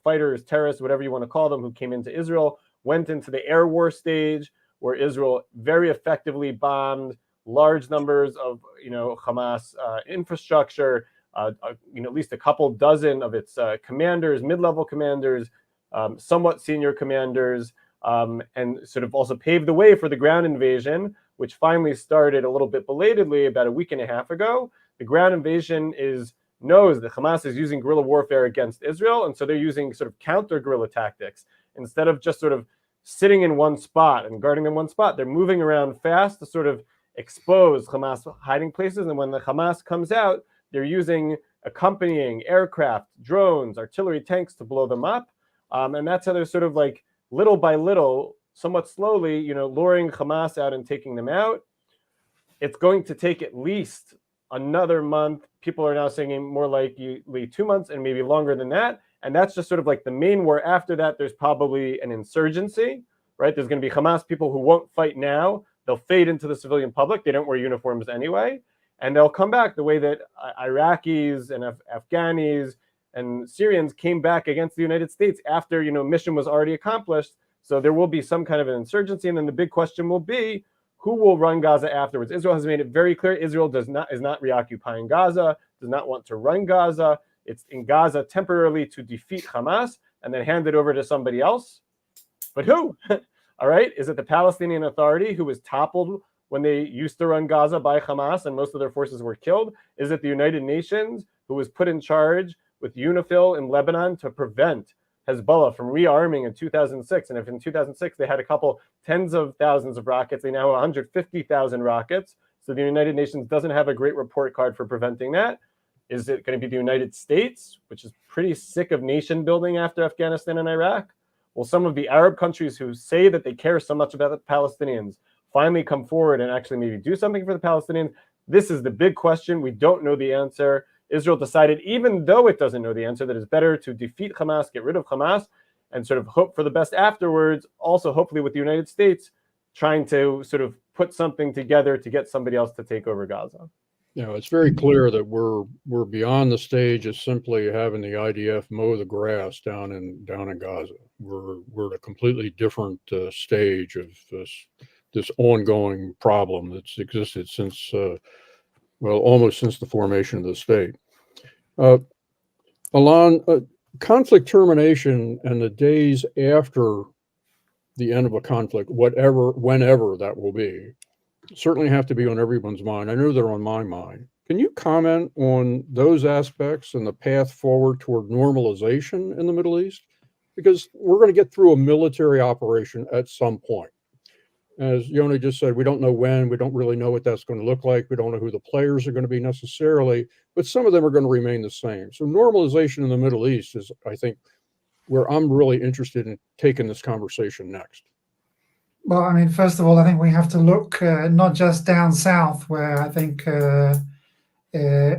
fighters, terrorists, whatever you want to call them, who came into Israel, went into the air war stage, where Israel very effectively bombed large numbers of Hamas infrastructure, at least a couple dozen of its commanders, mid-level commanders, somewhat senior commanders, and sort of also paved the way for the ground invasion, which finally started a little bit belatedly about a week and a half ago. The ground invasion knows that Hamas is using guerrilla warfare against Israel, and so they're using sort of counter-guerrilla tactics. Instead of just sort of sitting in one spot and guarding in one spot, they're moving around fast to sort of expose Hamas hiding places, and when the Hamas comes out, they're using accompanying aircraft, drones, artillery, tanks to blow them up, and that's how they're sort of like little by little, somewhat slowly, luring Hamas out and taking them out. It's going to take at least another month. People are now saying more likely 2 months and maybe longer than that. And that's just sort of like the main war. After that, there's probably an insurgency, right? There's going to be Hamas people who won't fight now. They'll fade into the civilian public. They don't wear uniforms anyway. And they'll come back the way that Iraqis and Afghanis and Syrians came back against the United States after, mission was already accomplished. So there will be some kind of an insurgency. And then the big question will be, who will run Gaza afterwards? Israel has made it very clear. Israel is not reoccupying Gaza, does not want to run Gaza. It's in Gaza temporarily to defeat Hamas and then hand it over to somebody else. But who? All right. Is it the Palestinian Authority, who was toppled when they used to run Gaza by Hamas and most of their forces were killed? Is it the United Nations, who was put in charge with UNIFIL in Lebanon to prevent Hezbollah from rearming in 2006? And if in 2006 they had a couple tens of thousands of rockets, they now have 150,000 rockets. So the United Nations doesn't have a great report card for preventing that. Is it going to be the United States, which is pretty sick of nation building after Afghanistan and Iraq? Will some of the Arab countries who say that they care so much about the Palestinians finally come forward and actually maybe do something for the Palestinians? This is the big question. We don't know the answer. Israel decided, even though it doesn't know the answer, that it's better to defeat Hamas, get rid of Hamas, and sort of hope for the best afterwards. Also, hopefully with the United States trying to sort of put something together to get somebody else to take over Gaza. You know, it's very clear that we're beyond the stage of simply having the IDF mow the grass down in Gaza. We're at a completely different stage of this ongoing problem that's existed since almost since the formation of the state. Ilan, conflict termination and the days after the end of a conflict, whenever that will be, certainly have to be on everyone's mind. I know they're on my mind. Can you comment on those aspects and the path forward toward normalization in the Middle East? Because we're going to get through a military operation at some point. As Yonah just said, we don't know when, we don't really know what that's going to look like. We don't know who the players are going to be necessarily, but some of them are going to remain the same. So normalization in the Middle East is, I think, where I'm really interested in taking this conversation next. Well, I mean, first of all, I think we have to look not just down south, where I think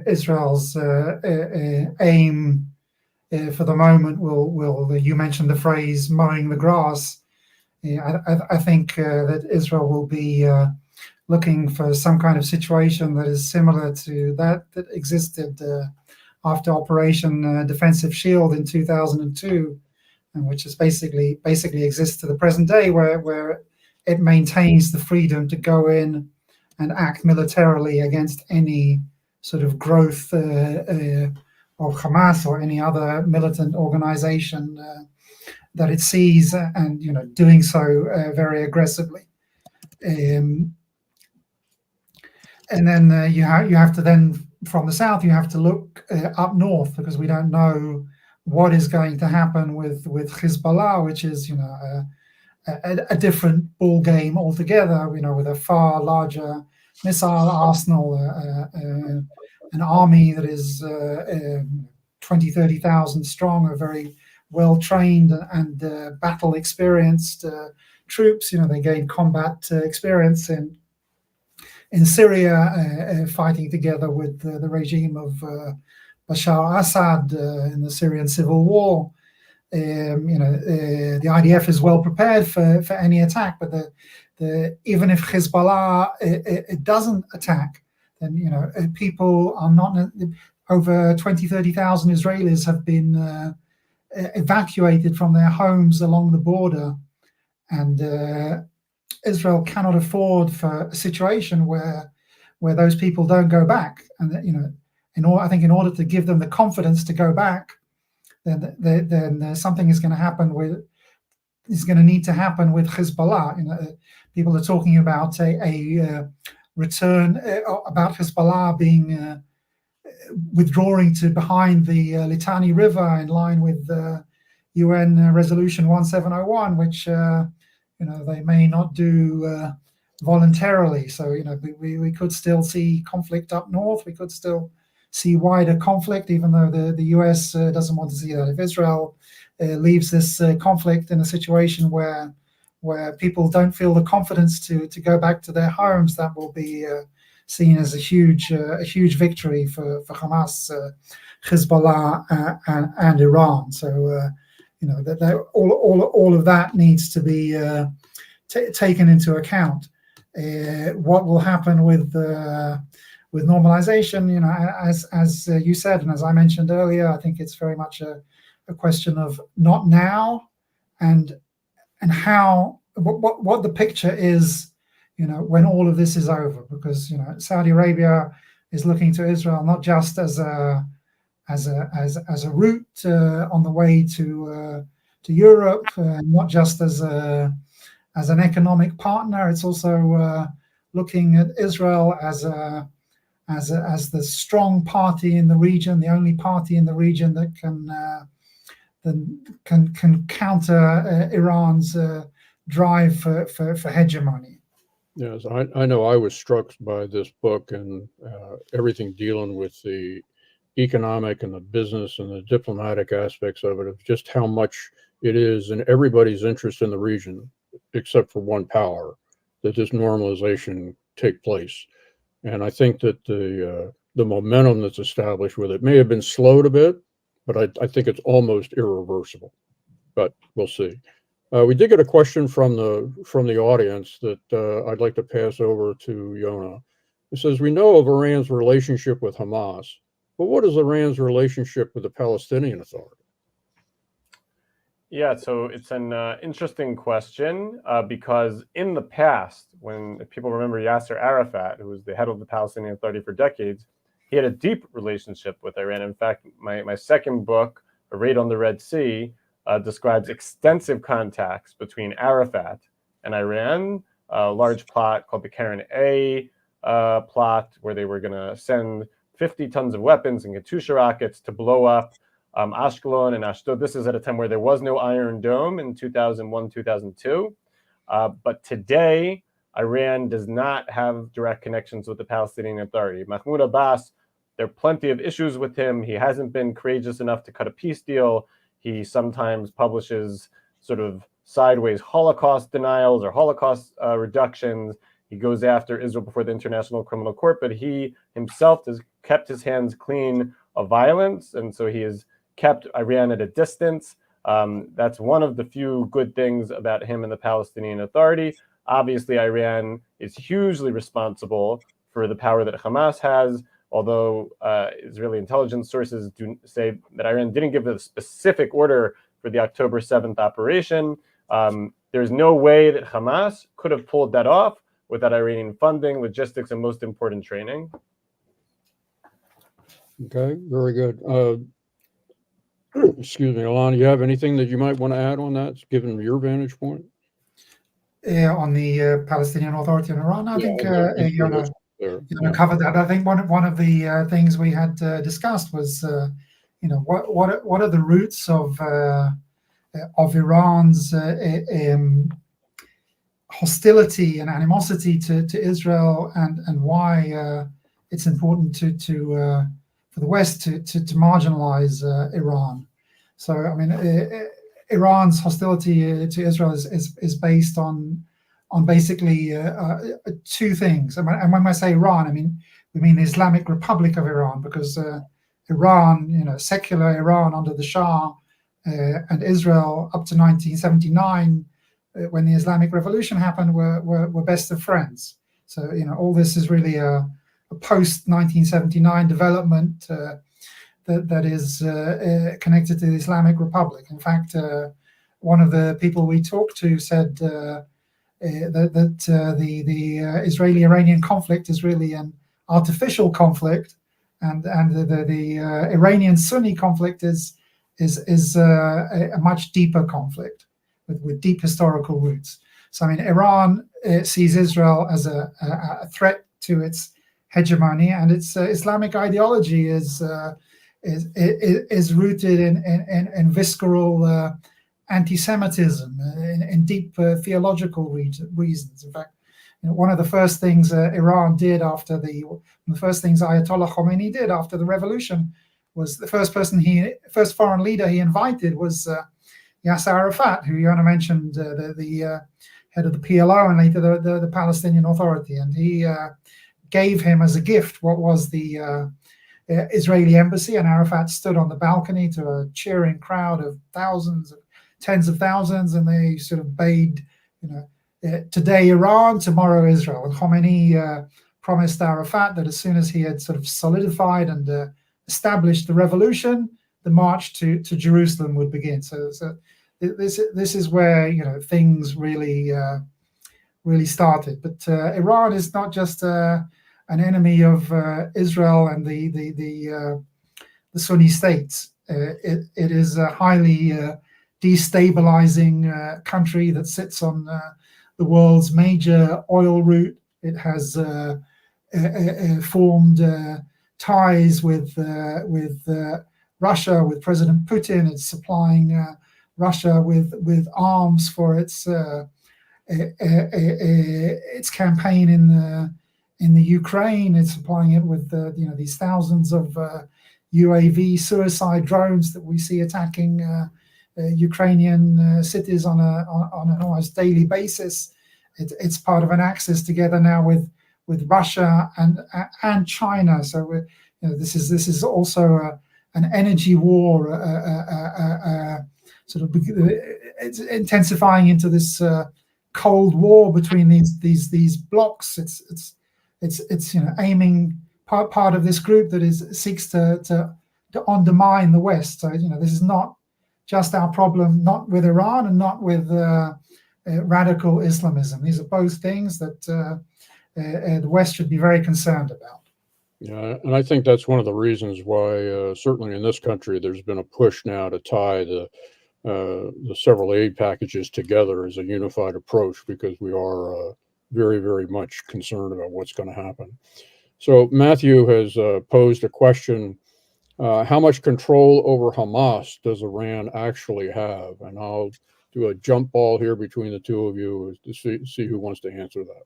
Israel's aim for the moment will. You mentioned the phrase "mowing the grass." I think that Israel will be looking for some kind of situation that is similar to that existed after Operation Defensive Shield in 2002, and which is basically exists to the present day, where it maintains the freedom to go in and act militarily against any sort of growth of Hamas or any other militant organization that it sees, and doing so very aggressively. And then you have to then, from the south, you have to look up north, because we don't know what is going to happen with Hezbollah, which is a different ball game altogether. With a far larger missile arsenal, an army that is 20,000-30,000 strong, a very well trained and battle experienced troops. They gained combat experience in Syria, fighting together with the regime of Bashar Assad in the Syrian civil war. The IDF is well prepared for any attack, but even if Hezbollah it doesn't attack, then people are not. Over 20,000-30,000 Israelis have been evacuated from their homes along the border, and Israel cannot afford for a situation where those people don't go back. And I think in order to give them the confidence to go back, then something is going to need to happen with Hezbollah. People are talking about a return, about Hezbollah being withdrawing to behind the Litani River, in line with UN Resolution 1701, which they may not do voluntarily. So we could still see conflict up north. We could still see wider conflict, even though the US doesn't want to see that. If Israel leaves this conflict in a situation where people don't feel the confidence to go back to their homes, that will be seen as a huge victory for Hamas, Hezbollah, and Iran. So that all of that needs to be taken into account. What will happen with normalization? As you said, and as I mentioned earlier, I think it's very much a question of not now, and how what the picture is, when all of this is over, because Saudi Arabia is looking to Israel not just as a route on the way to Europe, not just as an economic partner. It's also looking at Israel as the strong party in the region, the only party in the region that can counter Iran's drive for hegemony. Yes, I know I was struck by this book and everything dealing with the economic and the business and the diplomatic aspects of it, of just how much it is in everybody's interest in the region, except for one power, that this normalization take place. And I think that the momentum that's established with it may have been slowed a bit, but I think it's almost irreversible. But we'll see. We did get a question from the audience that I'd like to pass over to Yonah. It says, we know of Iran's relationship with Hamas, but what is Iran's relationship with the Palestinian Authority? Yeah, so it's an interesting question because in the past, when people remember Yasser Arafat, who was the head of the Palestinian Authority for decades, he had a deep relationship with Iran. In fact, my second book, A Raid on the Red Sea, describes extensive contacts between Arafat and Iran, a large plot called the Karen A plot, where they were going to send 50 tons of weapons and Katyusha rockets to blow up Ashkelon and Ashdod. This is at a time where there was no Iron Dome in 2001, 2002. But today, Iran does not have direct connections with the Palestinian Authority. Mahmoud Abbas, there are plenty of issues with him. He hasn't been courageous enough to cut a peace deal. He sometimes publishes sort of sideways Holocaust denials or Holocaust reductions. He goes after Israel before the International Criminal Court, but he himself has kept his hands clean of violence, and so he has kept Iran at a distance. That's one of the few good things about him and the Palestinian Authority. Obviously, Iran is hugely responsible for the power that Hamas has, although Israeli intelligence sources do say that Iran didn't give a specific order for the October 7th operation. There's no way that Hamas could have pulled that off without Iranian funding, logistics, and most important, training. Okay, very good. Excuse me, Ilan, do you have anything that you might want to add on that, given your vantage point? On the Palestinian Authority in Iran, I think Yonah covered that. I think one of the things we had discussed was, what are the roots of Iran's hostility and animosity to Israel, and why it's important for the West to marginalize Iran. So, I mean, Iran's hostility to Israel is based on basically two things. And when I say Iran, we mean the Islamic Republic of Iran, because Iran, secular Iran under the Shah, and Israel up to 1979, when the Islamic Revolution happened, were best of friends. So, all this is really a post-1979 development that is connected to the Islamic Republic. In fact, one of the people we talked to said that the Israeli-Iranian conflict is really an artificial conflict, and the Iranian-Sunni conflict is a much deeper conflict with deep historical roots. So, Iran sees Israel as a threat to its hegemony, and its Islamic ideology is rooted in visceral anti-Semitism, in deep theological reasons. In fact, one of the first things Iran did after the first things Ayatollah Khomeini did after the revolution was the first foreign leader he invited was Yasser Arafat, who Yonah mentioned, the head of the PLO and later the Palestinian Authority, and he gave him as a gift what was the Israeli embassy, and Arafat stood on the balcony to a cheering crowd of tens of thousands, and they sort of bade, today Iran, tomorrow Israel. And Khomeini promised Arafat that as soon as he had sort of solidified and established the revolution, the march to Jerusalem would begin. So this is where things really started. But Iran is not just an enemy of Israel and the Sunni states. It is a highly destabilizing country that sits on the world's major oil route. It has formed ties with Russia, with President Putin. It's supplying Russia with arms for its campaign in the Ukraine. It's supplying it with these thousands of UAV suicide drones that we see attacking Ukrainian cities on an almost daily basis. It's part of an axis together now with Russia and China. So this is also an energy war, it's intensifying into this Cold War between these blocks. it's aiming part of this group that seeks to undermine the West. So this is not just our problem, not with Iran and not with radical Islamism. These are both things that the West should be very concerned about. Yeah, and I think that's one of the reasons why, certainly in this country, there's been a push now to tie the several aid packages together as a unified approach, because we are very, very much concerned about what's going to happen. So Matthew has posed a question: how much control over Hamas does Iran actually have? And I'll do a jump ball here between the two of you to see who wants to answer that.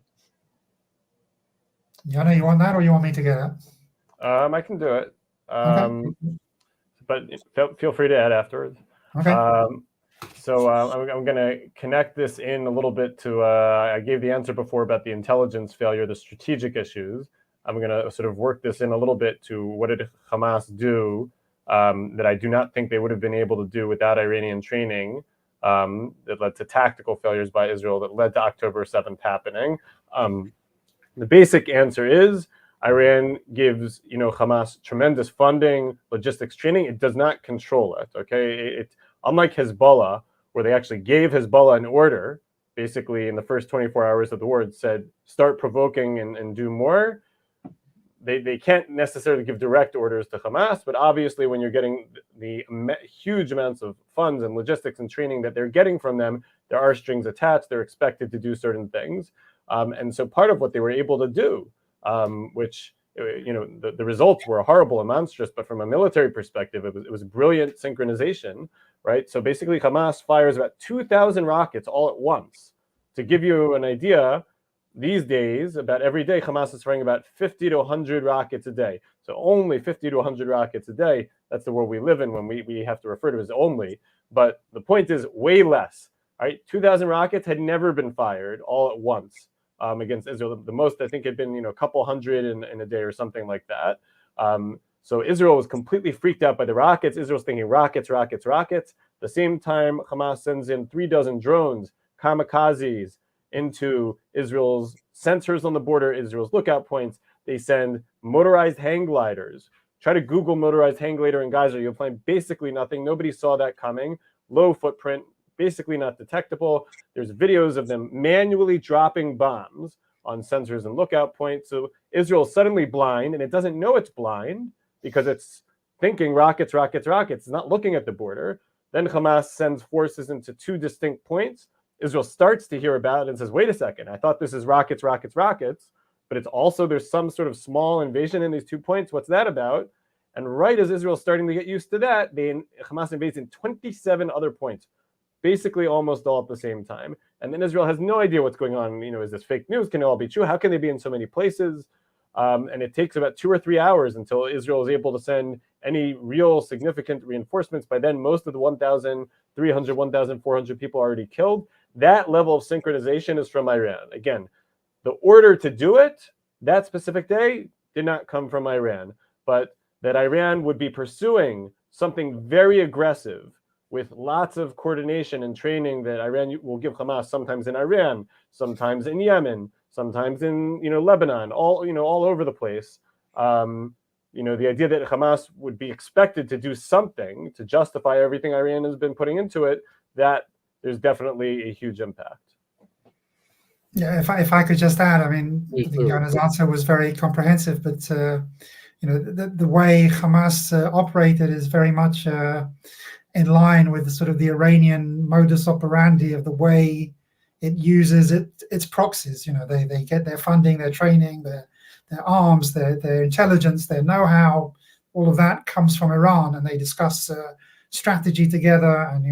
Yonah, you want that, or you want me to get it? I can do it, Okay. but feel free to add afterwards. Okay. So I'm going to connect this in a little bit to, I gave the answer before about the intelligence failure, the strategic issues. I'm going to sort of work this in a little bit to what did Hamas do that I do not think they would have been able to do without Iranian training, that led to tactical failures by Israel that led to October 7th happening. The basic answer is Iran gives Hamas tremendous funding, logistics, training. It does not control it. Okay, unlike Hezbollah, where they actually gave Hezbollah an order, basically in the first 24 hours of the war, it said start provoking and do more. They can't necessarily give direct orders to Hamas, but obviously when you're getting the huge amounts of funds and logistics and training that they're getting from them, there are strings attached. They're expected to do certain things. And so part of what they were able to do, which, the results were horrible and monstrous, but from a military perspective, it was brilliant synchronization, right? So basically Hamas fires about 2,000 rockets all at once. To give you an idea, these days, about every day, Hamas is firing about 50 to 100 rockets a day. So only 50 to 100 rockets a day. That's the world we live in when we have to refer to it as only. But the point is way less. Right? 2,000 rockets had never been fired all at once against Israel. The most, I think, had been a couple hundred in a day or something like that. So Israel was completely freaked out by the rockets. Israel's thinking rockets, rockets, rockets. At the same time, Hamas sends in 36 drones, kamikazes, into Israel's sensors on the border, Israel's lookout points. They send motorized hang gliders. Try to Google motorized hang glider in Gaza. You'll find basically nothing. Nobody saw that coming. Low footprint, basically not detectable. There's videos of them manually dropping bombs on sensors and lookout points. So Israel's suddenly blind, and it doesn't know it's blind because it's thinking rockets, rockets, rockets. It's not looking at the border. Then Hamas sends forces into two distinct points. Israel starts to hear about it and says, wait a second, I thought this is rockets, rockets, rockets, but it's also there's some sort of small invasion in these 2 points. What's that about? And right as Israel's starting to get used to that, Hamas invades in 27 other points, basically almost all at the same time. And then Israel has no idea what's going on. Is this fake news? Can it all be true? How can they be in so many places? And it takes about 2 or 3 hours until Israel is able to send any real significant reinforcements. By then, most of the 1,300, 1,400 people are already killed. That level of synchronization is from Iran. Again, the order to do it that specific day did not come from Iran, but that Iran would be pursuing something very aggressive with lots of coordination and training that Iran will give Hamas, sometimes in Iran, sometimes in Yemen, sometimes in Lebanon, all over the place. The idea that Hamas would be expected to do something to justify everything Iran has been putting into it, that there's definitely a huge impact. Yeah, if I could just add, I think Yonah's answer was very comprehensive, but the way Hamas operated is very much in line with the Iranian modus operandi of the way it uses its proxies. They get their funding, their training, their arms, their intelligence, their know-how. All of that comes from Iran, and they discuss strategy together. And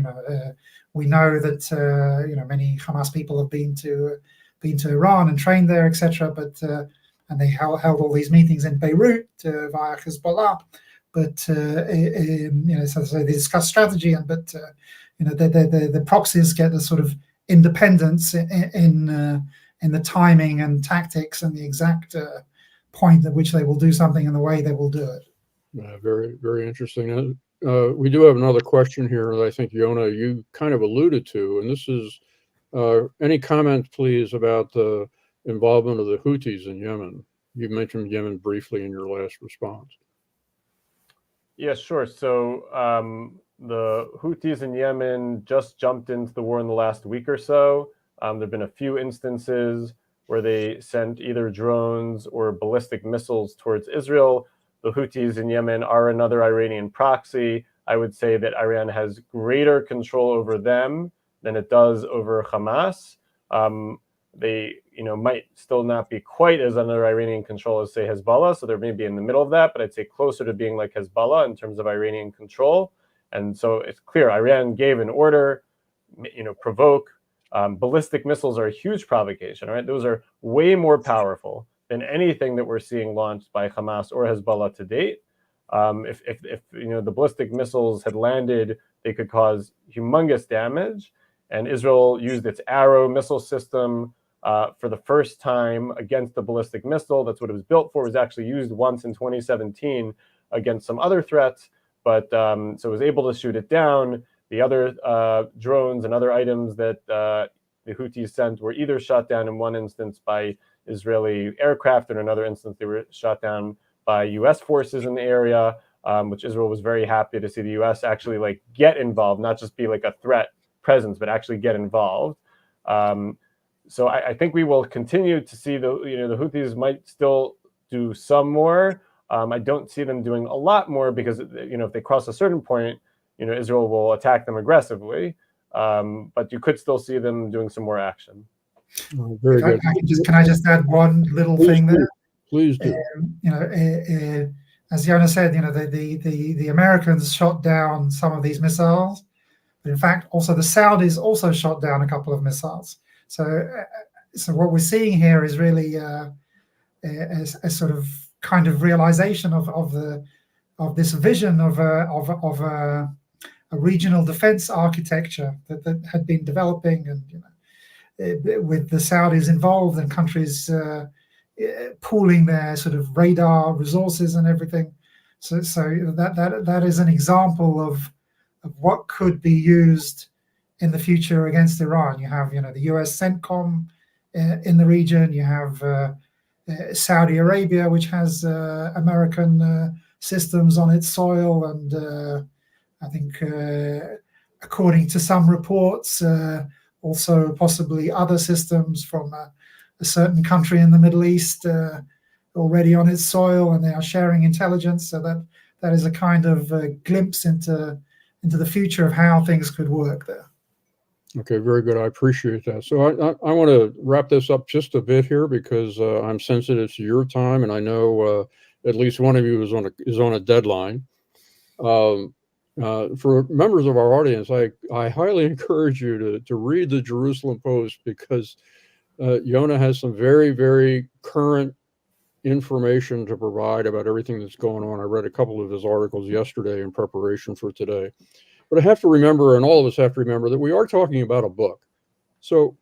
we know that many Hamas people have been to Iran and trained there, etc. But and they held all these meetings in Beirut via Hezbollah. But so they discuss strategy, but the proxies get the sort of independence in the timing and tactics and the exact point at which they will do something and the way they will do it. Very, very interesting. We do have another question here that I think, Yonah, you kind of alluded to, and this is any comment, please, about the involvement of the Houthis in Yemen? You mentioned Yemen briefly in your last response. Yeah, sure. So the Houthis in Yemen just jumped into the war in the last week or so. There have been a few instances where they sent either drones or ballistic missiles towards Israel. The Houthis in Yemen are another Iranian proxy. I would say that Iran has greater control over them than it does over Hamas. They, might still not be quite as under Iranian control as, say, Hezbollah. So they're maybe in the middle of that, but I'd say closer to being like Hezbollah in terms of Iranian control. And so it's clear Iran gave an order, provoke. Ballistic missiles are a huge provocation, right? Those are way more powerful than anything that we're seeing launched by Hamas or Hezbollah to date. If the ballistic missiles had landed, they could cause humongous damage. And Israel used its Arrow missile system for the first time against the ballistic missile. That's what it was built for. It was actually used once in 2017 against some other threats, but so it was able to shoot it down. The other drones and other items that the Houthis sent were either shot down in one instance by Israeli aircraft, and in another instance they were shot down by U.S. forces in the area, which Israel was very happy to see the U.S. actually get involved, not just be like a threat presence, but actually get involved. So I think we will continue to see the Houthis might still do some more. I don't see them doing a lot more because if they cross a certain point, Israel will attack them aggressively. But you could still see them doing some more action. Very good. Can I just add one little thing there? Please do. As Yonah said, the Americans shot down some of these missiles, but in fact, also the Saudis also shot down a couple of missiles. So what we're seeing here is really a sort of kind of realization of this vision of a regional defense architecture that had been developing, and with the Saudis involved and countries pooling their sort of radar resources and everything. So that is an example of what could be used in the future against Iran. You have the US CENTCOM in the region. You have Saudi Arabia, which has American systems on its soil, and I think according to some reports, also possibly other systems from a certain country in the Middle East already on its soil, and they are sharing intelligence. So that is a kind of glimpse into the future of how things could work there. Okay, very good. I appreciate that. So I want to wrap this up just a bit here because I'm sensitive to your time, and I know at least one of you is on a deadline. For members of our audience, I highly encourage you to read the Jerusalem Post because Yonah has some very, very current information to provide about everything that's going on. I read a couple of his articles yesterday in preparation for today. But I have to remember, and all of us have to remember, that we are talking about a book. So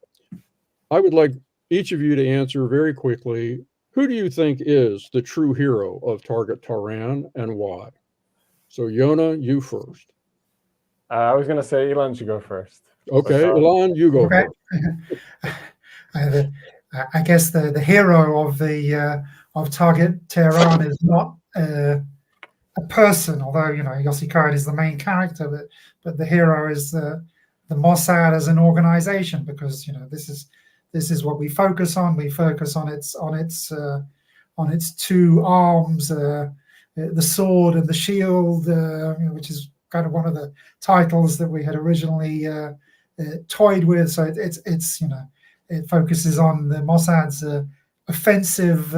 I would like each of you to answer very quickly, who do you think is the true hero of Target Tehran and why? So Yonah, you first. I was going to say Ilan should go first. Okay, Ilan, you go first. I guess the hero of Target Tehran is not a person, although Yossi Cohen is the main character, but the hero is the Mossad as an organization, because this is what we focus on. We focus on its two arms, the sword and the shield, which is kind of one of the titles that we had originally toyed with. So it focuses on the Mossad's offensive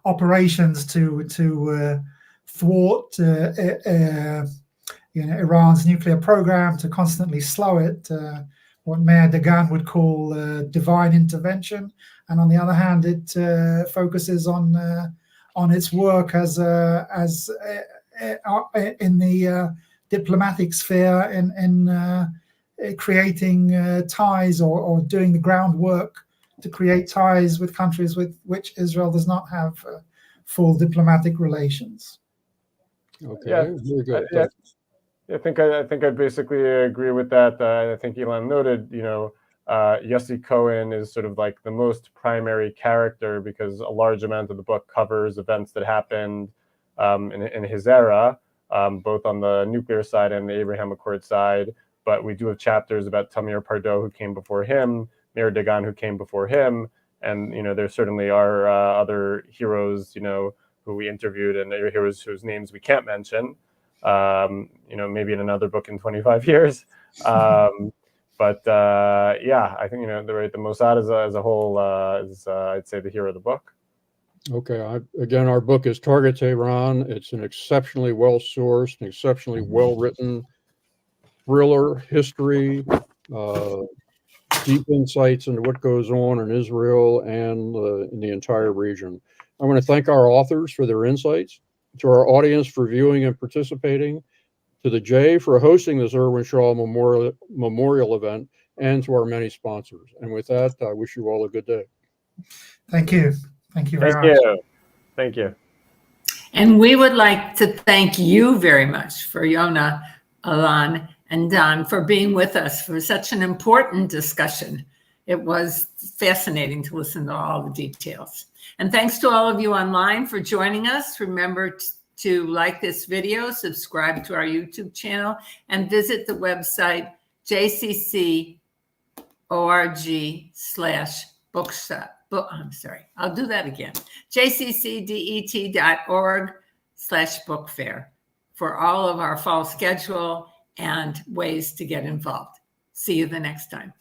operations to thwart Iran's nuclear program, to constantly slow it, what Mayor Dagan would call divine intervention. And on the other hand, it focuses on its work as in the diplomatic sphere in creating ties or doing the groundwork to create ties with countries with which Israel does not have full diplomatic relations. Okay, yeah, very good. I think I basically agree with that. I think Ilan noted, Yossi Cohen is sort of like the most primary character because a large amount of the book covers events that happened in his era, both on the nuclear side and the Abraham Accord side. But we do have chapters about Tamir Pardo, who came before him, Meir Dagan, who came before him. And, there certainly are other heroes, who we interviewed, and heroes whose names we can't mention, maybe in another book in 25 years. But I think, the Mossad as a whole is, I'd say, the hero of the book. Okay. Again, our book is Target Tehran. It's an exceptionally well-sourced, an exceptionally well-written thriller history, deep insights into what goes on in Israel and in the entire region. I want to thank our authors for their insights, to our audience for viewing and participating, to the J for hosting this Irwin Shaw Memorial event, and to our many sponsors. And with that, I wish you all a good day. Thank you. Thank you very much. Thank you. And we would like to thank you very much for Yonah, Ilan, and Don for being with us for such an important discussion. It was fascinating to listen to all the details. And thanks to all of you online for joining us. Remember to like this video, subscribe to our YouTube channel, and visit the website jcc.org/bookshop. I'll do that again. jccdet.org/bookfair for all of our fall schedule and ways to get involved. See you the next time.